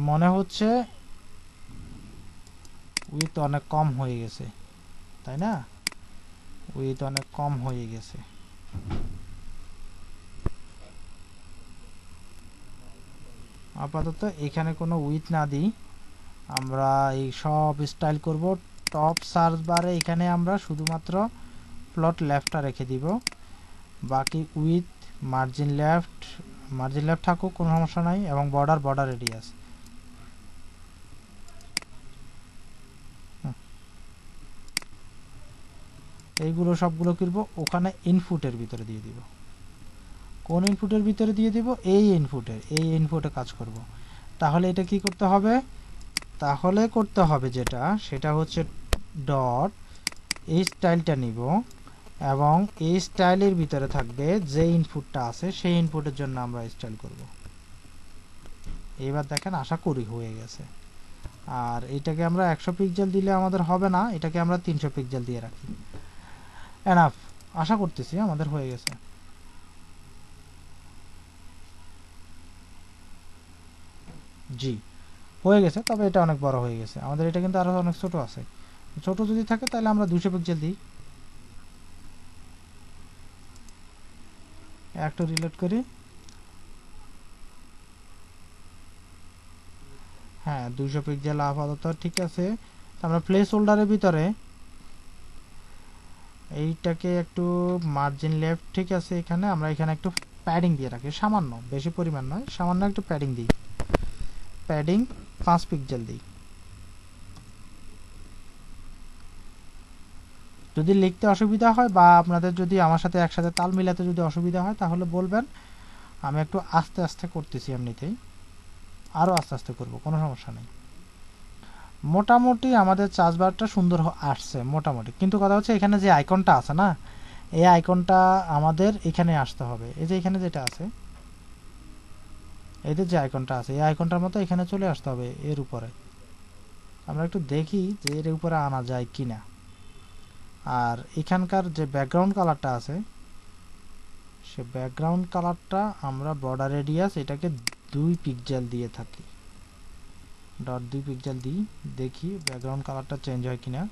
মনে হচ্ছে উইথ অনেক কম হয়ে গেছে তাই না, উইথ অনেক কম হয়ে গেছে। আপাতত এখানে কোনো উইথ না দিই, আমরা এই সব স্টাইল করব। টপ সার্চ বারে এখানে আমরা শুধুমাত্র ফ্লট লেফটটা রেখে দিব, বাকি উইথ মার্জিন লেফট থাকুক, কোনো সমস্যা নাই, এবং বর্ডার রেডিয়াস। এইগুলো সবগুলো করব ওখানে ইনপুটের ভিতরে দিয়ে দিব, কোন ইনপুটের ভিতরে দিয়ে দিব, এই ইনপুটে কাজ করব। তাহলে এটা কি করতে হবে, যেটা সেটা হচ্ছে ডট, এই স্টাইলটা নিব এবং এই স্টাইলের ভিতরে থাকবে যে ইনপুটটা আছে সেই ইনপুটের জন্য আমরা স্টাইল করব। এবার দেখেন আশা করি হয়ে গেছে। আর এটাকে আমরা 100 পিক্সেল দিলে আমাদের হবে না, এটাকে আমরা 300 পিক্সেল দিয়ে রাখি, এনাফ, আশা করতেছি আমাদের হয়ে গেছে। জি হয়ে গেছে, তবে এটা অনেক বড় হয়ে গেছে, আমাদের এটা কিন্তু আরো অনেক ছোট আছে, ছোট যদি থাকে তাহলে আমরা 200 পিক্সেল দিই। একটু রিলোড করি, হ্যাঁ 200 পিক্সেল আপাতত ঠিক আছে। আমরা প্লেস হোল্ডারের ভিতরে এইটাকে একটু মার্জিন লেফট, ঠিক আছে, এখানে আমরা এখানে একটু প্যাডিং দিয়ে রাখি, সামান্য, বেশি পরিমাণ নয়, সামান্য একটু প্যাডিং দিই, প্যাডিং 5 পিক্সেল দিই। যদি লিখতে অসুবিধা হয় বা আপনাদের যদি আমার সাথে একসাথে তাল মিলাতে যদি অসুবিধা হয় তাহলে বলবেন, আমি একটু আস্তে আস্তে করতেছি, এমনিতেই আরো আস্তে আস্তে করব, কোনো সমস্যা নেই। মোটামুটি আমাদের চার্জবারটা সুন্দর আসছে মোটামুটি, কিন্তু কথা হচ্ছে এখানে যে আইকনটা আছে না, এই আইকনটা আমাদের এখানে আসতে হবে, এই যে এখানে যেটা আছে, এদের যে আইকনটা আছে এই আইকনটার মতো এখানে চলে আসতে হবে এর উপরে। আমরা একটু দেখি যে এর উপরে আনা যায় কিনা। আর এখানকার যে ব্যাকগ্রাউন্ড কালারটা আছে, সে ব্যাকগ্রাউন্ড কালারটা আমরা বর্ডার রেডিয়াস এটাকে 2 পিক্সেল দিয়ে থাকি, ডট 2 পিক্সেল দিই, দেখি ব্যাকগ্রাউন্ড কালারটা চেঞ্জ হয় কিনা।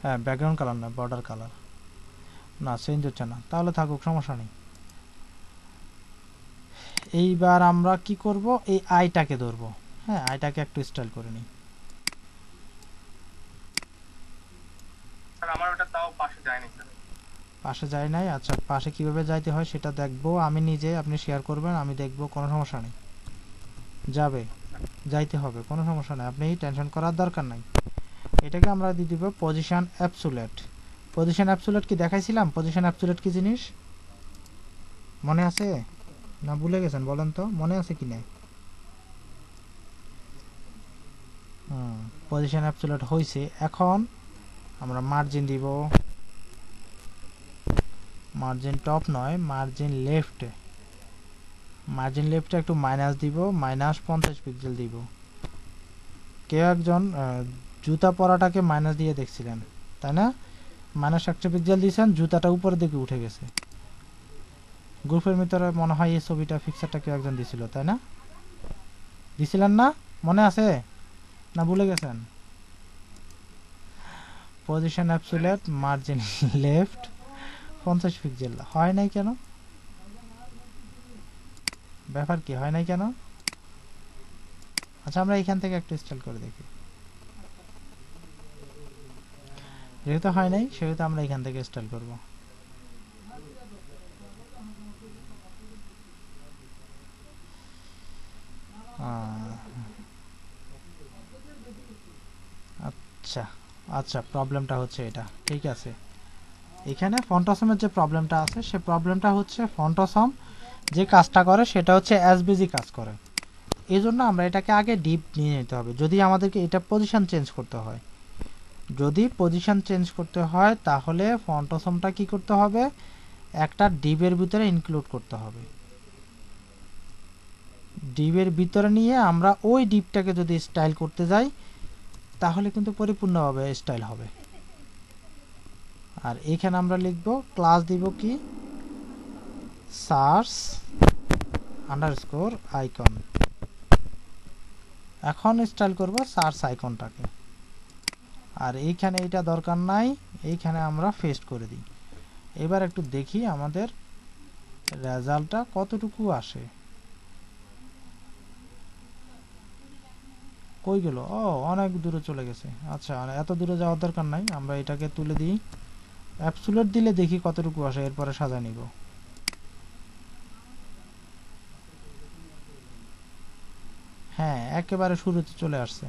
হ্যাঁ ব্যাকগ্রাউন্ড কালার না, বর্ডার কালার, না চেঞ্জ হচ্ছে না, তাহলে থাকুক, সমস্যা নেই। এইবার আমরা কি করব, এই আইটাকে ধরবো। হ্যাঁ, আইটাকে একটু স্টাইল করে নিই। স্যার আমার ওটা তাও পাশে যায়নি স্যার। পাশে যায় নাই? আচ্ছা, পাশে কিভাবে যাইতে হয় সেটা দেখবো আমি নিজে, আপনি শেয়ার করবেন, আমি দেখবো, কোনো সমস্যা নেই। যাবে, যাইতে হবে, কোনো সমস্যা নেই, আপনি টেনশন করার দরকার নাই। এটাকে আমরা দিয়ে দিব পজিশন অ্যাবসোলিউট। পজিশন অ্যাবসোলিউট কি দেখাইছিলাম? পজিশন অ্যাবসোলিউট কি জিনিস মনে আছে না ভুলে গেছেন? বলেন তো, মনে আছে কি না? পজিশন অ্যাবসোলিউট হইছে। এখন আমরা মার্জিন দিব, মার্জিন টপ নয়, মার্জিন লেফটে। মার্জিন লেফটে একটু মাইনাস দিব, -50 পিক্সেল দিব। কেউ একজন জুতা পরাটাকে মাইনাস দিয়ে দেখছিলেন, তাই না? -100 পিক্সেল দিয়েছেন, জুতাটা উপরের দিকে উঠে গেছে। গ্রুপের ভিতরে মনে হয় এই ছবিটা পিকচারটা কেউ একজন দিছিল, তাই না? দিছিলেন না? মনে আছে না ভুলে গেছেন? Position absolute, margin left, 50 pixel. হয় নাই কেন? ব্যাপার কি, হয় নাই কেন? আচ্ছা, আমরা এখান থেকে একটু স্টাইল করে দেখি। যেহেতু হয় নাই সেহেতু আমরা এখান থেকে স্টাইল করব। আচ্ছা আচ্ছা, প্রবলেমটা হচ্ছে এটা, ঠিক আছে। এখানে ফন্টসমের যে প্রবলেমটা আছে, সে প্রবলেমটা হচ্ছে ফন্টসম যে কাজটা করে সেটা হচ্ছে এসবিজি কাজ করে। এই জন্য আমরা এটাকে আগে ডিপ নিয়ে নিতে হবে। যদি আমাদেরকে এটা পজিশন চেঞ্জ করতে হয়, যদি পজিশন চেঞ্জ করতে হয় তাহলে ফন্টসমটা কি করতে হবে, একটা ডিপের ভিতরে ইনক্লুড করতে হবে। ডিপের ভিতরে নিয়ে আমরা ওই ডিপটাকে যদি স্টাইল করতে যাই তাহলে কিন্তু পরিপূর্ণভাবে স্টাইল হবে। আর এখানে আমরা লিখব, ক্লাস দিব কি, সার্চ আন্ডারস্কোর আইকন। এখন স্টাইল করব সার্চ আইকনটাকে। আর এইখানে এটা দরকার নাই, এইখানে আমরা পেস্ট করে দিই। এবার একটু দেখি আমাদের রেজাল্টটা কতটুকু আসে। কই গেল? ও, অনেক দূরে চলে গেছে। আচ্ছা, এত দূরে যাওয়ার দরকার নাই, আমরা এটাকে তুলে দিই। অ্যাবসোলিউট দিলে দেখি কতটুকু আসে, এরপরে সাজা নিব। হ্যাঁ, একেবারে শুরুতে চলে আসছে।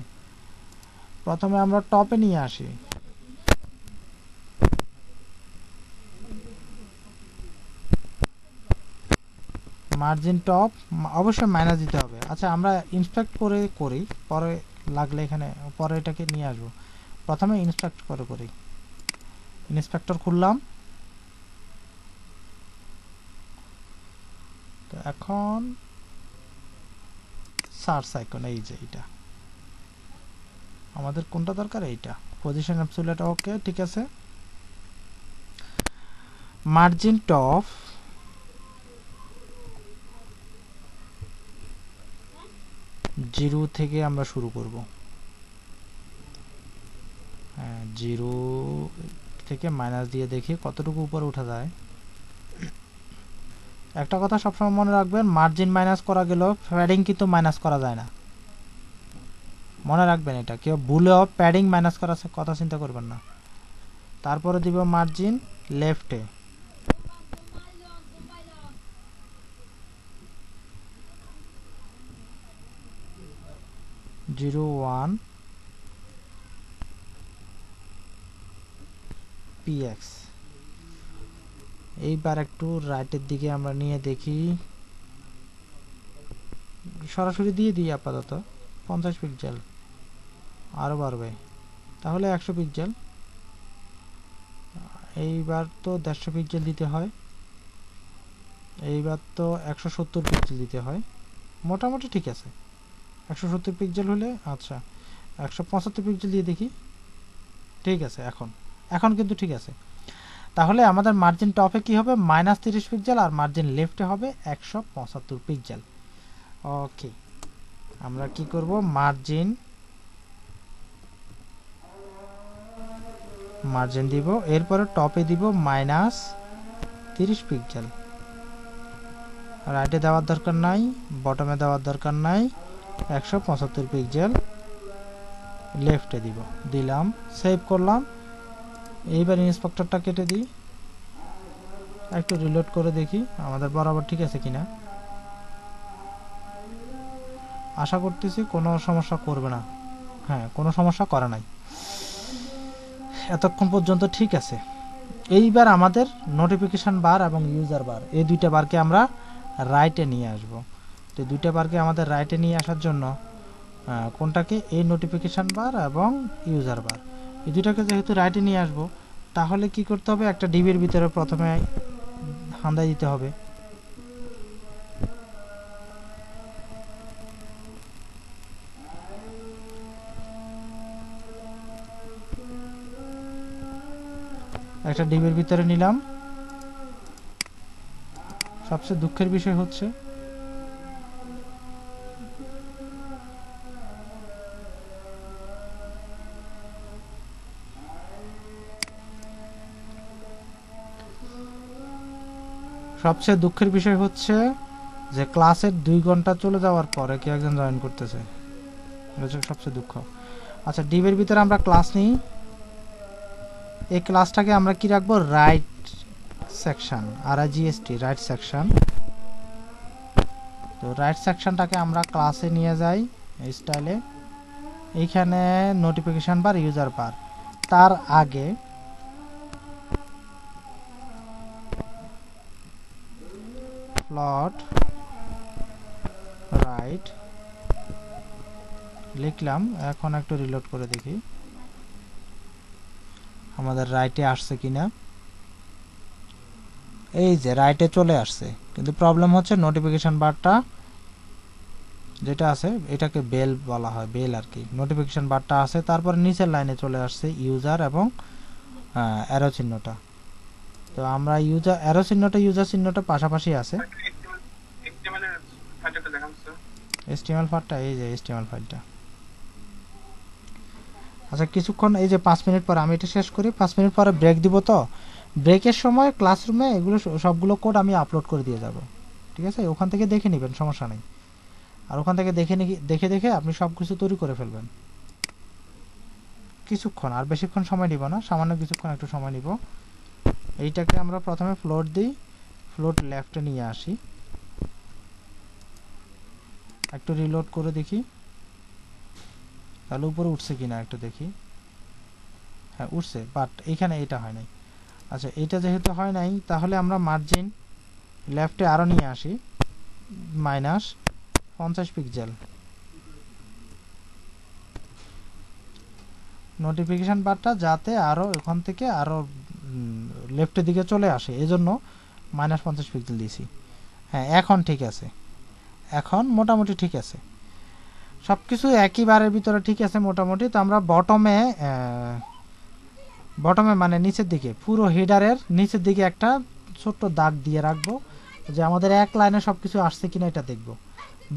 প্রথমে আমরা টপে নিয়ে আসি। মার্জিন টপ অবশ্যই মাইনাস দিতে হবে। আচ্ছা, আমরা ইন্সপেক্ট করে করি, পরে লাগলে এখানে পরে এটাকে নিয়ে আসবো। প্রথমে ইন্সপেক্ট করে করি। ইন্সপেক্টর খুললাম। তো এখন সার্চ আইকন, এই যে এইটা আমাদের কোনটা দরকার, এইটা। পজিশন অ্যাবসোলিউট, ওকে, ঠিক আছে। মার্জিন টপ 0 থেকে আমরা শুরু করব। হ্যাঁ, 0 থেকে মাইনাস দিয়ে দেখি কতটুকু উপরে উঠা যায়। একটা কথা সবসময় মনে রাখবেন, মার্জিন মাইনাস করা গেলেও প্যাডিং কিন্তু মাইনাস করা যায় না, মনে রাখবেন এটা। কেউ ভুলেও প্যাডিং মাইনাস করার কথা চিন্তা করবেন না। তারপরে দিব মার্জিন লেফটে, জিরো 1 px। এইবার একটু রাইটের দিকে আমরা নিয়ে দেখি, সরাসরি দিয়ে দিই আপাতত 50 পিক্সেল, আরও বাড়বে, তাহলে 100 পিক্সেল। এইবার তো 150 পিক্সেল দিতে হয়, এইবার তো 170 পিক্সেল দিতে হয়। মোটামুটি ঠিক আছে, 170 পিক্সেল হলে, আচ্ছা 175 পিক্সেল দিয়ে দেখি। ঠিক আছে, এখন কিন্তু ঠিক আছে। তাহলে আমাদের মার্জিন টপে কি হবে, -30 পিক্সেল, আর মার্জিন লেফটে হবে 175 পিক্সেল। ওকে, আমরা কি করব, মার্জিন দিব, এরপরে টপে দিব -30 30 পিক্সেল। রাইটে দেওয়ার দরকার নাই, বটমে দেওয়ার দরকার নাই, 175 পিক্সেল লেফটে দিব, দিলাম, সেভ করলাম। এইবার ইন্সপেক্টরটা কেটে দিই, একটু রিলোড করে দেখি আমাদের বরাবর ঠিক আছে কিনা। আশা করতেছি কোনো সমস্যা করবে না। হ্যাঁ, কোনো সমস্যা করে নাই, এতক্ষণ পর্যন্ত ঠিক আছে। এইবার আমাদের নোটিফিকেশন বার এবং ইউজার বার, এই দুইটা বারকে আমরা রাইটে নিয়ে আসব। তো দুইটা বারকে আমাদের রাইটে নিয়ে আসার জন্য কোনটাকে, এই নোটিফিকেশন বার এবং ইউজার বার, এই দুইটাকে যেহেতু রাইটে নিয়ে আসব, তাহলে কি করতে হবে, একটা ডিবির ভিতরে প্রথমে হান্দাই দিতে হবে। একটা ডিবির ভিতরে নিলাম। সবচেয়ে দুঃখের বিষয় হচ্ছে যে ক্লাসের 2 ঘন্টা চলে যাওয়ার পরে কেউ একজন জয়েন করতেছে, এটা হচ্ছে সবচেয়ে দুঃখ। আচ্ছা, ডিবির ভিতরে আমরা ক্লাস নিই, এই ক্লাসটাকে আমরা কি রাখবো, right section, RIGST, right section. তো রাইট সেকশনটাকে আমরা ক্লাসে নিয়ে যাই এই স্টাইলে। এইখানে নোটিফিকেশন বার, ইউজার বার, তার আগে প্লট রাইট লিখলাম। এখন একটু রিলোড করে দেখি আমাদের রাইটে আসছে কিনা। এই যে রাইটে চলে আসছে, কিন্তু প্রবলেম হচ্ছে নোটিফিকেশন বারটা যেটা আছে এটাকে বেল বলা হয়, বেল আর কি। নোটিফিকেশন বারটা আছে, তারপর নিচের লাইনে চলে আসছে ইউজার এবং অ্যারো চিহ্নটা। তো আমরা ইউজার অ্যারো চিহ্নটা, ইউজার চিহ্নটা পাশাপাশি আছে। HTML ফাইলটা, এই যে HTML ফাইলটা। আচ্ছা, কিছুক্ষণ, এই যে 5 মিনিট পর আমি এটা শেষ করি, 5 মিনিট পরে ব্রেক দিব। তো ব্রেকের সময় ক্লাসরুমে এগুলো সবগুলো কোড আমি আপলোড করে দিয়ে যাব, ঠিক আছে? ওখান থেকে দেখে নেবেন, সমস্যা নেই। আর ওখান থেকে দেখে আপনি সব কিছু তৈরি করে ফেলবেন কিছুক্ষণ, আর বেশিক্ষণ সময় নিব না, সামান্য কিছুক্ষণ একটু সময় নিব। এইটাকে আমরা প্রথমে ফ্লোট দিই, ফ্লোট লেফটে নিয়ে আসি, একটু রিলোড করে দেখি তাহলে উপরে উঠছে কিনা একটু দেখি। হ্যাঁ, উঠছে, বাট এইখানে এটা হয় নাই। আচ্ছা, এটা যেহেতু হয় নাই, তাহলে আমরা মার্জিন লেফটে আরো নিয়ে আসি, -50 পিক্সেল। নোটিফিকেশন বারটা যাতে আরো এখান থেকে আরো লেফটের দিকে চলে আসে, এজন্য -50 পিক্সেল দিয়েছি। হ্যাঁ, এখন ঠিক আছে, এখন মোটামুটি ঠিক আছে, সবকিছু একই বারের ভিতরে ঠিক আছে মোটামুটি। তো আমরা বটমে মানে নিচের দিকে, পুরো হেডারের নিচের দিকে একটা ছোট্ট দাগ দিয়ে রাখবো, যে আমাদের এক লাইনে সবকিছু আসছে কিনা এটা দেখবো।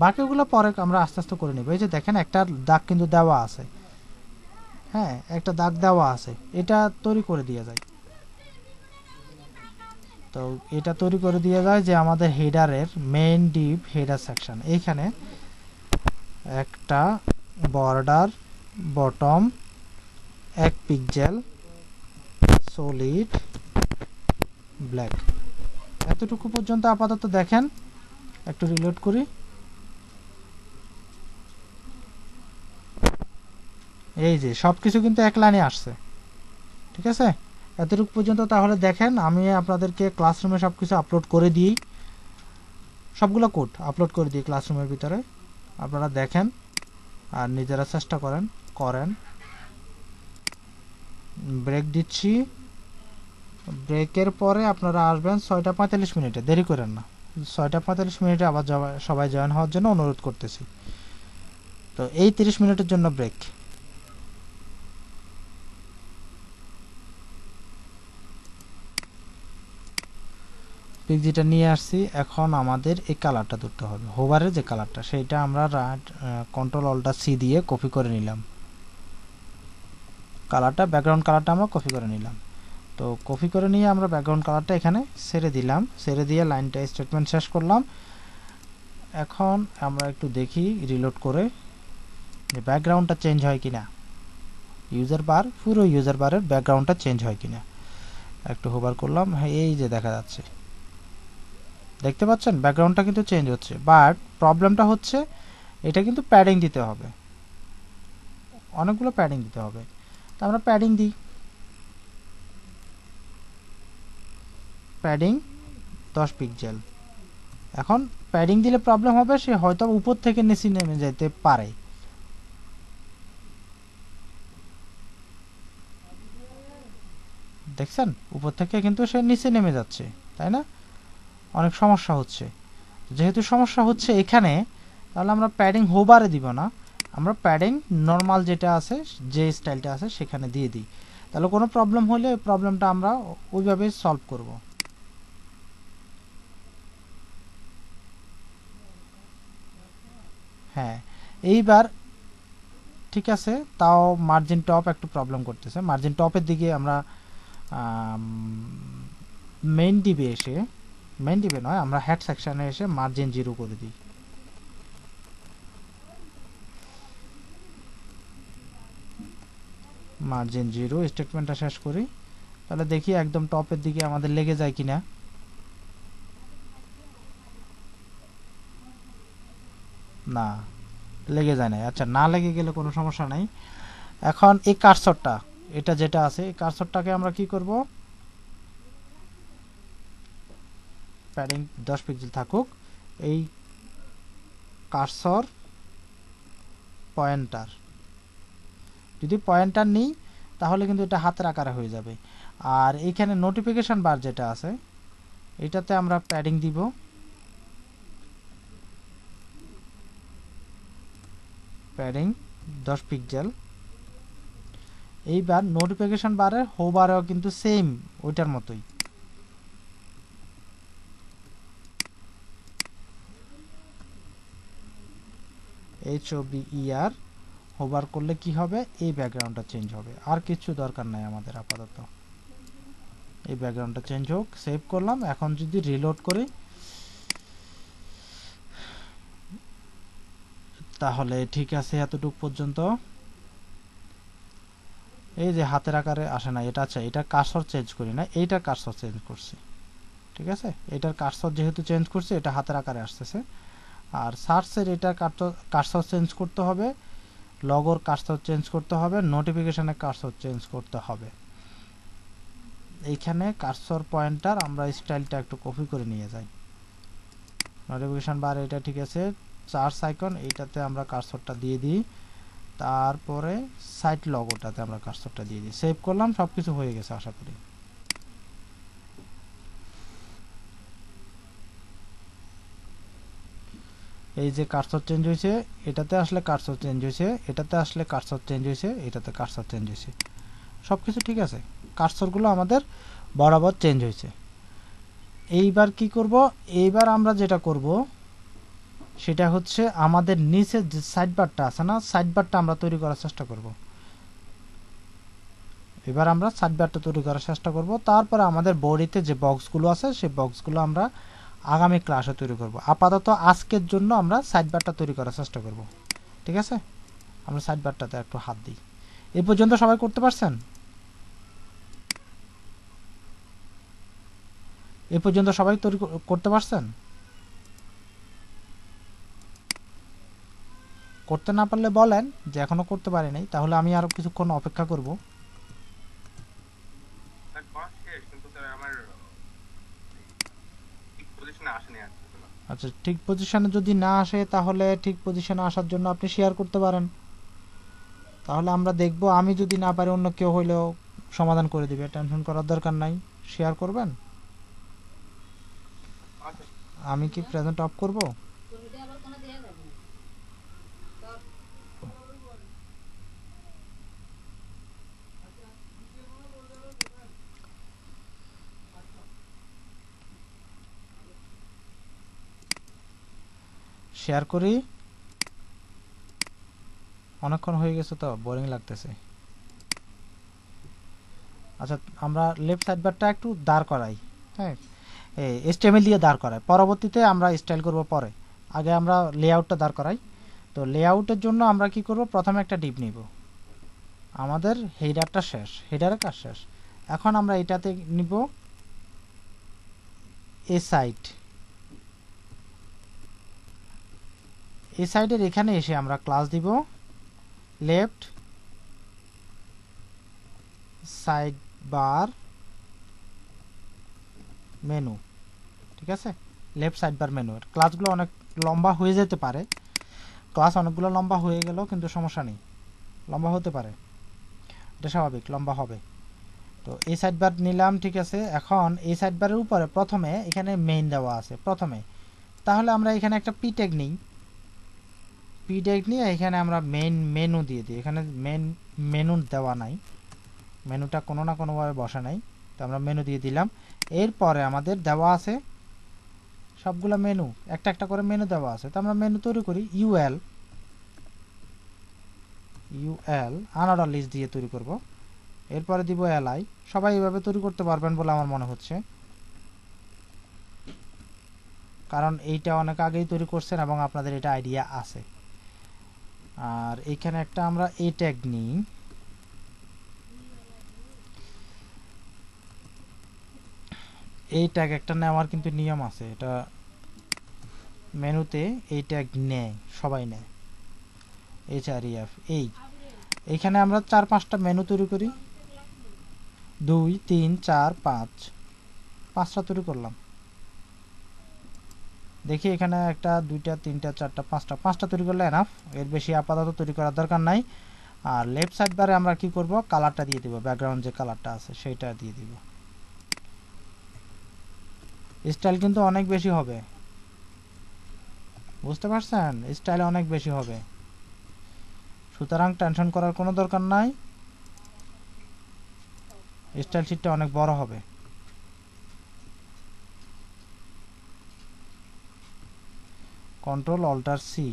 বাকিগুলো পরে আমরা আস্তে আস্তে করে নেব। এই যে দেখেন, একটা দাগ কিন্তু দেওয়া আছে, হ্যাঁ, একটা দাগ দেওয়া আছে, এটা তৈরি করে দিয়ে যায়। তো এটা তৈরি করে দিয়ে যায় যে আমাদের হেডারের মেইন ডিপ হেডার সেকশন, এইখানে একটা border bottom 1 pixel solid black, এতটুকু পর্যন্ত আপাতত দেখেন। একটু রিলোড করি, এই যে সবকিছু কিন্তু এক লাইনে আসছে, ঠিক আছে? এতটুকু পর্যন্ত তাহলে দেখেন, আমি আপনাদেরকে ক্লাসরুমে সবকিছু আপলোড করে দিই, সবগুলো কোড আপলোড করে দিই ক্লাসরুমের ভিতরে, আপনারা দেখেন আর নিজেরা চেষ্টা করেন। ব্রেক দিচ্ছি, ব্রেকের পরে আপনারা আসবেন 6:45 মিনিটে, দেরি করেন না, 6:45 মিনিটে আবার সবাই জয়েন হওয়ার জন্য অনুরোধ করতেছি। তো এই 30 মিনিটের জন্য ব্রেক। পিক্সিটা নিয়ে আসছি, এখন আমাদের এই কালারটা ধরতে হবে, হোভারের যে কালারটা, সেইটা আমরা কন্ট্রোল অল্টার সি দিয়ে কপি করে নিলাম, কালারটা, ব্যাকগ্রাউন্ড কালারটা আমরা কপি করে নিলাম। তো তো কপি করে নিয়ে আমরা ব্যাকগ্রাউন্ড কালারটা এখানে ছেড়ে দিলাম, ছেড়ে দিয়ে লাইনটা স্টেটমেন্ট শেষ করলাম। এখন আমরা একটু দেখি রিলোড করে যে ব্যাকগ্রাউন্ডটা চেঞ্জ হয় কিনা, ইউজার বার পুরো ইউজার বারের ব্যাকগ্রাউন্ডটা চেঞ্জ হয় কিনা। একটু হোভার করলাম, হ্যাঁ এই যে দেখা যাচ্ছে, দেখতে পাচ্ছেন ব্যাকগ্রাউন্ডটা কিন্তু চেঞ্জ হচ্ছে। বাট প্রবলেমটা হচ্ছে এটা কিন্তু প্যাডিং দিতে হবে, অনেকগুলো প্যাডিং দিতে হবে। তো আমরা প্যাডিং দিই, প্যাডিং 10 পিক্সেল। এখন প্যাডিং দিলে প্রবলেম হবে, সে হয়তো উপর থেকে নিচে নেমে যেতে পারে। দেখছেন উপর থেকে কিন্তু সে নিচে নেমে যাচ্ছে, তাই না? অনেক সমস্যা হচ্ছে। যেহেতু সমস্যা হচ্ছে এখানে, তাহলে আমরা প্যাডিং হোবারে দিব না, আমরা প্যাডিং নর্মাল যেটা আছে, যে স্টাইলটা আছে সেখানে দিয়ে দিই। তাহলে কোনো প্রবলেম হলে ওই প্রবলেমটা আমরা ওইভাবে সলভ করব। হ্যাঁ এইবার ঠিক আছে। তাও মার্জিন টপ একটু প্রবলেম করতেছে। মার্জিন টপের দিকে আমরা মেইন ডিবে এসে, মেইন ডিবে নয়, আমরা হেড সেকশনে এসে মার্জিন 0 করে দিই। মার্জিন 0 স্টেটমেন্টটা শেষ করি। তাহলে দেখি একদম টপের দিকে আমাদের লেগে যায় কিনা। না, লেগে যায় না। আচ্ছা, না লেগে গেলে কোনো সমস্যা নাই। এখন এই কার্সরটা, এটা যেটা আছে, এই কার্সরটাকে আমরা কি করব, প্যাডিং 10 পিক্সেল থাকুক। এই কার্সর পয়েন্টার, যদি পয়েন্টার নিই তাহলে কিন্তু এটা হাতের আকারে হয়ে যাবে। আর এইখানে নোটিফিকেশন বার যেটা আছে, এটাতে আমরা প্যাডিং দিব, প্যাডিং 10 পিক্সেল। এইবার নোটিফিকেশন বারের হোবারও কিন্তু সেম ওইটার মতোই। HOBER হোভার করলে কি হবে, এই ব্যাকগ্রাউন্ডটা চেঞ্জ হবে। আর কিছু দরকার নাই আমাদের আপাতত, এই ব্যাকগ্রাউন্ডটা চেঞ্জ হোক। সেভ করলাম। এখন যদি রিলোড করি তাহলে ঠিক আছে এতটুক পর্যন্ত। এই যে হাতের আকারে আসে না এটা, আচ্ছা এটা কার্সর চেঞ্জ করি না, এইটার কার্সর চেঞ্জ করছি। ঠিক আছে, এটার কার্সর যেহেতু চেঞ্জ করছি, এটা হাতের আকারে আসতেছে। আর সার্চের এটা কার্সর চেঞ্জ করতে হবে, লগোর কার্সর চেঞ্জ করতে হবে, নোটিফিকেশনের কার্সর চেঞ্জ করতে হবে। এইখানে কার্সর পয়েন্টার আমরা স্টাইলটা একটু কপি করে নিয়ে যাই। নোটিফিকেশন বার এটা ঠিক আছে, চার্জ আইকন এইটাতে আমরা কার্সরটা দিয়ে দিই, তারপরে সাইট লগোটাতে আমরা কার্সরটা দিয়ে দিই। সেভ করলাম, সবকিছু হয়ে গেছে আশা করি। এই যে কার্সর চেঞ্জ হয়েছে, এটাতে আসলে কার্সর চেঞ্জ হয়েছে, এটাতে আসলে কার্সর চেঞ্জ হয়েছে, এটাতে কার্সর চেঞ্জ হয়েছে, সবকিছু ঠিক আছে। কার্সরগুলো আমাদের বরাবর চেঞ্জ হয়েছে। এইবার কি করব, এইবার আমরা যেটা করব সেটা হচ্ছে আমাদের নিচের যে সাইড বারটা আছে না, সাইড বারটা আমরা তৈরি করার চেষ্টা করব। এবার আমরা সাইড বারটা তৈরি করার চেষ্টা করব। তারপরে আমাদের বডিতে যে বক্সগুলো আছে সেই বক্সগুলো আমরা আগামী ক্লাসে তৈরি করব। আপাতত আজকের জন্য আমরা সাইড বারটা তৈরি করার চেষ্টা করব। ঠিক আছে, আমরা সাইড বারটাতে একটু হাত দিই। এই পর্যন্ত সবাই করতে পারছেন? এই পর্যন্ত সবাই তৈরি করতে পারছেন? করতে না পারলে বলেন যে এখনো করতে পারি নাই, তাহলে আমি আরো কিছুক্ষণ অপেক্ষা করব। আচ্ছা, ঠিক পজিশনে যদি না আসে, তাহলে ঠিক পজিশনে আসার জন্য আপনি শেয়ার করতে পারেন, তাহলে আমরা দেখব। আমি যদি না পারি অন্য কেউ হইলেও সমাধান করে দিবে, টেনশন করার দরকার নাই। শেয়ার করবেন। আমি কি প্রেজেন্ট অফ করব? শেয়ার করি। অনেকক্ষণ হয়ে গেছে তো বোরিং লাগতেছে। আচ্ছা, আমরা লেফট সাইড বারটা একটু দাঁড় করাই। হ্যাঁ, HTML দিয়ে দাঁড় করাই, পরবর্তীতে আমরা স্টাইল করব পরে। আগে আমরা লেআউটটা দাঁড় করাই। তো লেআউটের জন্য আমরা কি করব, প্রথমে একটা ডিপ নিব। আমাদের হেডারটা শেষ, হেডারের কাজ শেষ। এখন আমরা এটাতে নিব এ সাইড। এই সাইডের এখানে এসে আমরা ক্লাস দিব লেফট সাইড বার মেনু। ঠিক আছে, লেফট সাইড বার মেনু। ক্লাসগুলো অনেক লম্বা হয়ে যেতে পারে, ক্লাস অনেকগুলো লম্বা হয়ে গেল কিন্তু সমস্যা নেই, লম্বা হতে পারে, এটা স্বাভাবিক, লম্বা হবে। তো এই সাইড বার নিলাম, ঠিক আছে। এখন এই সাইড বারের উপরে প্রথমে এখানে মেইন দেওয়া আছে প্রথমে, তাহলে আমরা এখানে একটা পি ট্যাগ নিই। পি ট্যাগ নিয়ে এখানে আমরা মেইন মেনু দিয়ে দিই। এখানে মেইন মেনু দেওয়া নাই, মেনুটা কোনো না কোনোভাবে বসা নাই, তো আমরা মেনু দিয়ে দিলাম। এরপরে আমাদের দেওয়া আছে সবগুলো মেনু, একটা একটা করে মেনু দেওয়া আছে, তো আমরা মেনু তৈরি করি। ইউএল আনঅর্ডার লিস্ট দিয়ে তৈরি করব। এরপরে দিব এলআই। সবাই এভাবে তৈরি করতে পারবেন বলে আমার মনে হচ্ছে, কারণ এইটা অনেক আগেই তৈরি করছেন এবং আপনাদের এটা আইডিয়া আছে। আর এইখানে একটা আমরা এ ট্যাগ নিই। এই ট্যাগ একটা নেওয়ার কিন্তু নিয়ম আছে, এটা মেনুতে এই ট্যাগ নেয়, সবাই নেয়, HREF। এইখানে আমরা 4-5টা মেনু তৈরি করি, 2 3 4 5, 5টা তৈরি করলাম। দেখি এখানে 1 2 3 4 5টা তৈরি করলে এনাফ, এর বেশি আপাতত তৈরি করার দরকার নাই। আর লেফট সাইড বারে আমরা কি করব, কালারটা দিয়ে দিব, ব্যাকগ্রাউন্ড যে কালারটা আছে সেইটা দিয়ে দিব। স্টাইল কিন্তু অনেক বেশি হবে, বুঝতে পারছেন, স্টাইল অনেক বেশি হবে, সুতরাং টেনশন করার কোনো দরকার নাই। স্টাইল শিটটা অনেক বড় হবে। কন্ট্রোল অল্টার সি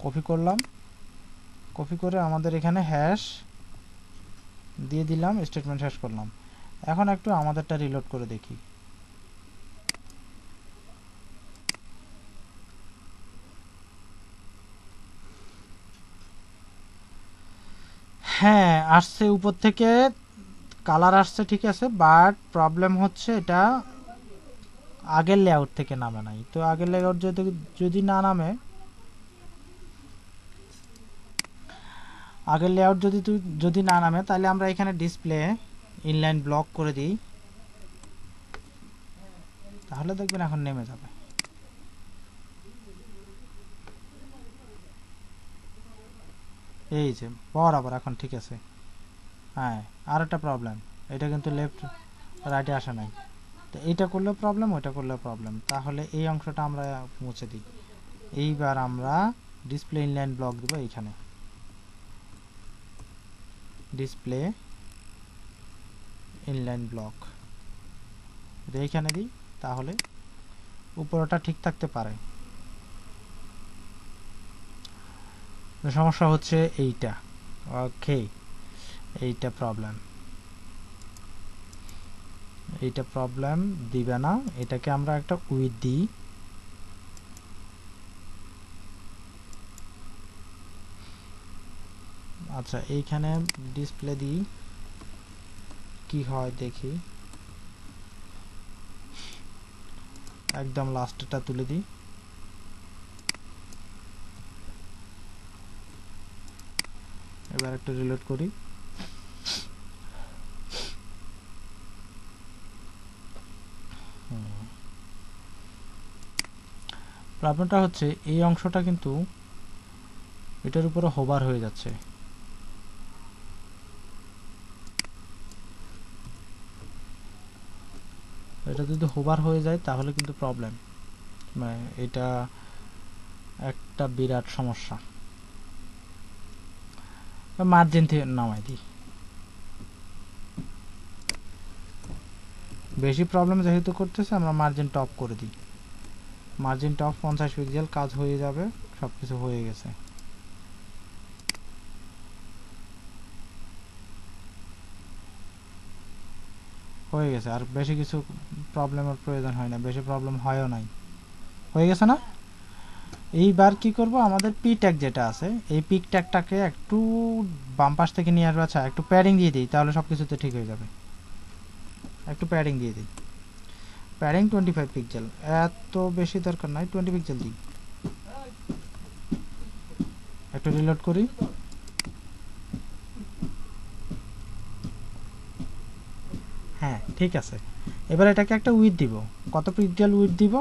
কপি করলাম, কপি করে আমাদের এখানে হ্যাশ দিয়ে দিলাম, স্টেটমেন্ট শেষ করলাম। এখন একটু আমাদেরটা রিলোড করে দেখি। হ্যাঁ, আসছে উপর থেকে কালার আসছে, ঠিক আছে, বাট প্রবলেম হচ্ছে এটা আগের লেআউট থেকে নামে নাই। তো আগের লেআউট যদি না নামে, আগের লেআউট যদি না নামে, তাহলে আমরা এখানে ডিসপ্লে ইনলাইন ব্লক করে দিই, তাহলে দেখবেন এখন নেমে যাবে। এই যে বরাবর এখন ঠিক আছে। হ্যাঁ, আর একটা প্রবলেম, এটা কিন্তু লেফট রাইটে আসে নাই, তো এইটা করলেও প্রবলেম, ওইটা করলেও প্রবলেম। তাহলে এই অংশটা আমরা মুছে দিই। এইবার আমরা ডিসপ্লে ইনলাইন ব্লক দেবো, এইখানে ডিসপ্লে ইনলাইন ব্লক এইখানে দিই, তাহলে উপরটা ঠিক থাকতে পারে। সমস্যা হচ্ছে এইটা, ওকে, এইটা প্রবলেম, এইটা প্রবলেম দিবে না। এটাকে আমরা একটা উইথ দিই, আচ্ছা এইখানে ডিসপ্লে দিই, কি হয় দেখি। একদম লাস্টটা তুলে দিই, এবার একটু রিলোড করি। প্রবলেমটা হচ্ছে এই অংশটা কিন্তু এটার উপরে হোভার হয়ে যাচ্ছে। এটা যদি হোভার হয়ে যায় তাহলে কিন্তু প্রবলেম, এটা একটা বিরাট সমস্যা। মার্জিন থেকে নামাই দিই, বেশি প্রবলেম যেহেতু করতেছে আমরা মার্জিন টপ করে দিই। মার্জিন টপ 50 পিক্সেল, কাজ হয়ে যাবে, সবকিছু হয়ে গেছে। হয়ে গেছে, আর বেশি কিছু প্রবলেমের প্রয়োজন হয় না, বেশি প্রবলেম হয়ও নাই, হয়ে গেছে না? এইবার কি করব, আমাদের পি ট্যাগ যেটা আছে এই পি ট্যাগটাকে একটু বাম পাশ থেকে নিয়ে আসবো। আচ্ছা একটু প্যাডিং দিয়ে দিই, তাহলে সব কিছুতে ঠিক হয়ে যাবে। একটু প্যাডিং দিয়ে দিই, প্যাডিং 25 পিক্সেল, এত বেশি দরকার নাই, 20 পিক্সেল দিই। একটু রিলোড করি। হ্যাঁ ঠিক আছে। এবার এটাকে একটা উইথ দিব, কত পিক্সেল উইথ দিব,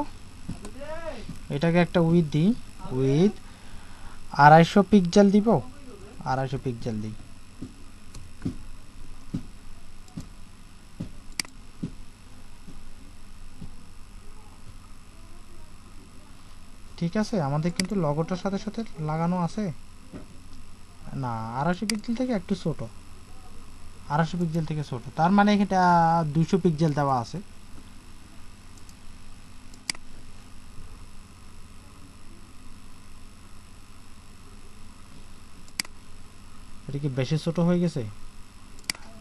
এটাকে একটা উইথ দিই, উইথ 250 পিক্সেল দিব, 250 পিক্সেল দিই। ঠিক আছে, আমাদের কিন্তু লগোটার সাথে সাথে লাগানো আছে না, 250 পিক্সেল থেকে একটু ছোট, 250 পিক্সেল থেকে ছোট, তার মানে এটা 200 পিক্সেল দেওয়া আছে। এটা কি বেশি ছোট হয়ে গেছে?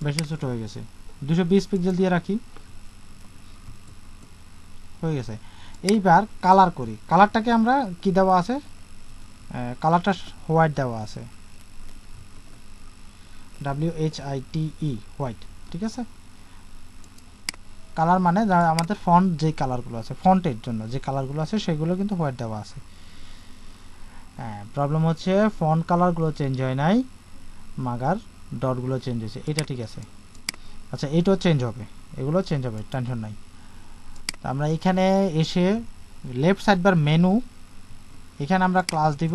বেশি ছোট হয়ে গেছে, 220 পিক্সেল দিয়ে রাখি, হয়ে গেছে। এইবার কালার করি, কালারটাকে আমরা কি দেওয়া আছে, কালারটা হোয়াইট দেওয়া আছে, WHITE হোয়াইট, ঠিক আছে। কালার মানে আমাদের ফন্ট যে কালারগুলো আছে, ফন্টের জন্য যে কালারগুলো আছে সেগুলো কিন্তু হোয়াইট দেওয়া আছে। হ্যাঁ, প্রবলেম হচ্ছে ফন্ট কালারগুলো চেঞ্জ হয় নাই, মাগার ডটগুলো চেঞ্জ হয়েছে, এটা ঠিক আছে। আচ্ছা এইটাও চেঞ্জ হবে, এগুলো চেঞ্জ হবে, টেনশন নাই। আমরা এখানে এসে লেফট সাইড বার মেনু, এখানে আমরা ক্লাস দিব,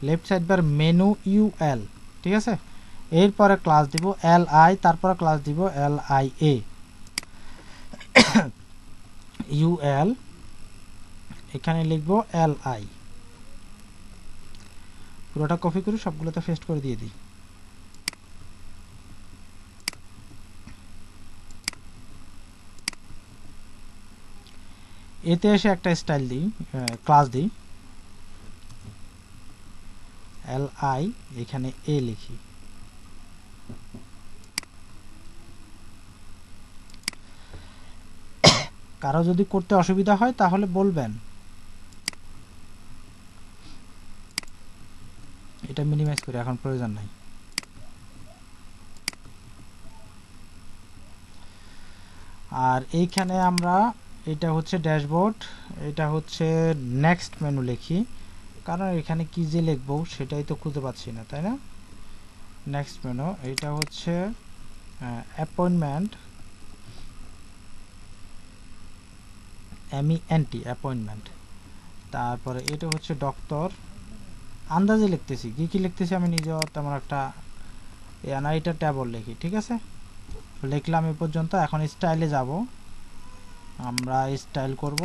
left side bar menu UL, ঠিক আছে। এরপরে ক্লাস দিব LI, তারপরে ক্লাস দিব LIA, UL, এখানে লিখবো LI, পুরোটা কপি করে সবগুলোতে পেস্ট করে দিয়ে দিই। এতে এসে একটা স্টাইল দিই, ক্লাস দিই, LI, এখানে A লিখি। কারো যদি করতে অসুবিধা হয় তাহলে বলবেন। এটা মিনিমাইজ করি, এখন প্রয়োজন নাই। আর এইখানে আমরা, এটা হচ্ছে ড্যাশবোর্ড, এটা হচ্ছে নেক্সট মেনু লিখি, কারণ এখানে কি যে লিখবো সেটাই তো খুঁজে পাচ্ছি না, তাই না। নেক্সট মেনু, এটা হচ্ছে অ্যাপয়েন্টমেন্ট, MENT, অ্যাপয়েন্টমেন্ট। তারপরে এটা হচ্ছে ডক্টর, আন্দাজে লিখতেছি, কি কি লিখতেছি আমি নিজেও তেমন একটা এটা ট্যাবল লিখি, ঠিক আছে। লিখলাম এই পর্যন্ত। এখন স্টাইলে যাব, আমরা স্টাইল করব।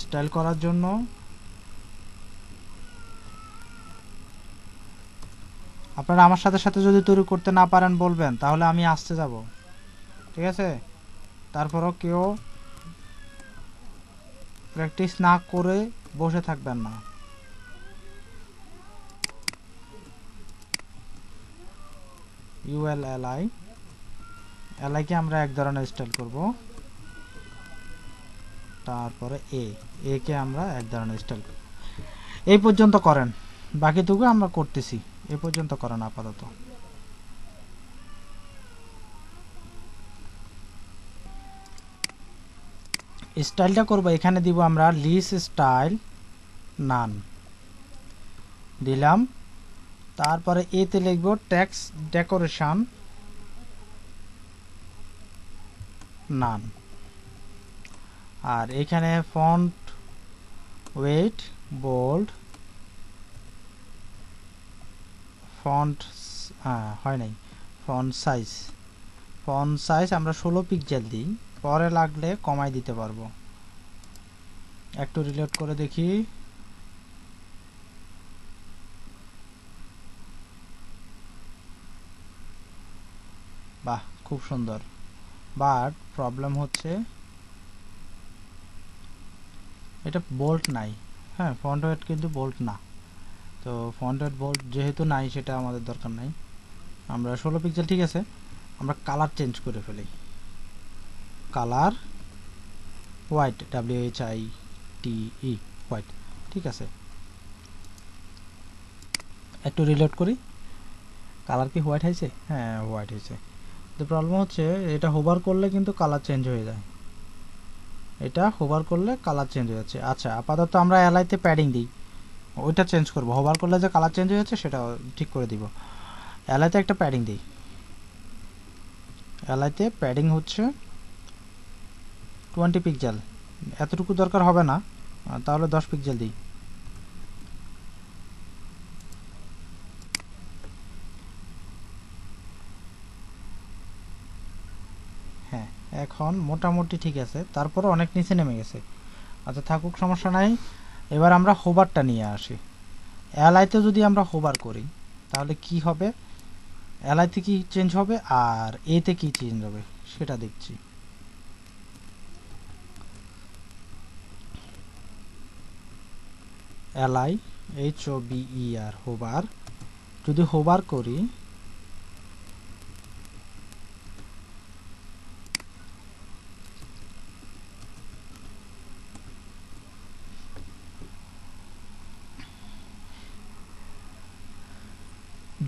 স্টাইল করার জন্য আপনারা আমার সাথে সাথে যদি তৈরি করতে না পারেন বলবেন, তাহলে আমি আসতে যাব, ঠিক আছে। তারপরও কেউ প্র্যাকটিস না করে বসে থাকবেন না। ULLI, LI কে আমরা এক ধরনের স্টাইল করব, তারপরে A কে আমরা এক ধরনের স্টাইল করব। এই পর্যন্ত করেন, বাকিটুকু আমরা করতেছি, এই পর্যন্ত করেন আপাতত। স্টাইলটা করব, এখানে দিব আমরা লিস্ট স্টাইল নান দিলাম, তারপরে এতে লিখব টেক্সট ডেকোরেশন নান, আর এখানে ফন্ট ওয়েট বোল্ড, ফন্ট হয় নাই, ফন্ট সাইজ আমরা 16 পিক্সেল দিই, পরে লাগলে কমাই দিতে পারবো। একটু রিলোড করে দেখি, বাহ খুব সুন্দর। বাট প্রবলেম হচ্ছে এটা বোল্ট নাই, হ্যাঁ ফন্ট ওয়েট কিন্তু বোল্ট না, তো ফন্ট ওয়েট বোল্ট যেহেতু নাই সেটা আমাদের দরকার নাই। আমরা 16 পিক্সেল ঠিক আছে। আমরা কালার চেঞ্জ করে ফেলি, কালার হোয়াইট, WHITE হোয়াইট, ঠিক আছে। একটু রিলোড করি, কালার কি হোয়াইট হয়েছে? হ্যাঁ হোয়াইট হয়েছে। তো প্রবলেম হচ্ছে এটা হোভার করলে কিন্তু কালার চেঞ্জ হয়ে যায়, এটা হোভার করলে কালার চেঞ্জ হয়ে যাচ্ছে। আচ্ছা আপাতত আমরা এলআইতে প্যাডিং দিই, ওইটা চেঞ্জ করব, হোভার করলে যে কালার চেঞ্জ হয়ে যাচ্ছে সেটা ঠিক করে দিব। এলআইতে একটা প্যাডিং দিই, এলআইতে প্যাডিং হচ্ছে 20 পিক্সেল, এতটুকু দরকার হবে না, তাহলে 10 পিক্সেল দিই। হ্যাঁ এখন মোটামুটি ঠিক আছে, তারপরে অনেক নিচে নেমে গেছে। আচ্ছা থাকুক, সমস্যা নাই। এবার আমরা হোভারটা নিয়ে আসি। এলআইতে যদি আমরা হোভার করি তাহলে কি হবে, এলআইতে কি চেঞ্জ হবে আর এতে কি চেঞ্জ হবে সেটা দেখছি। LIHOVER হোভার, যদি হোভার করি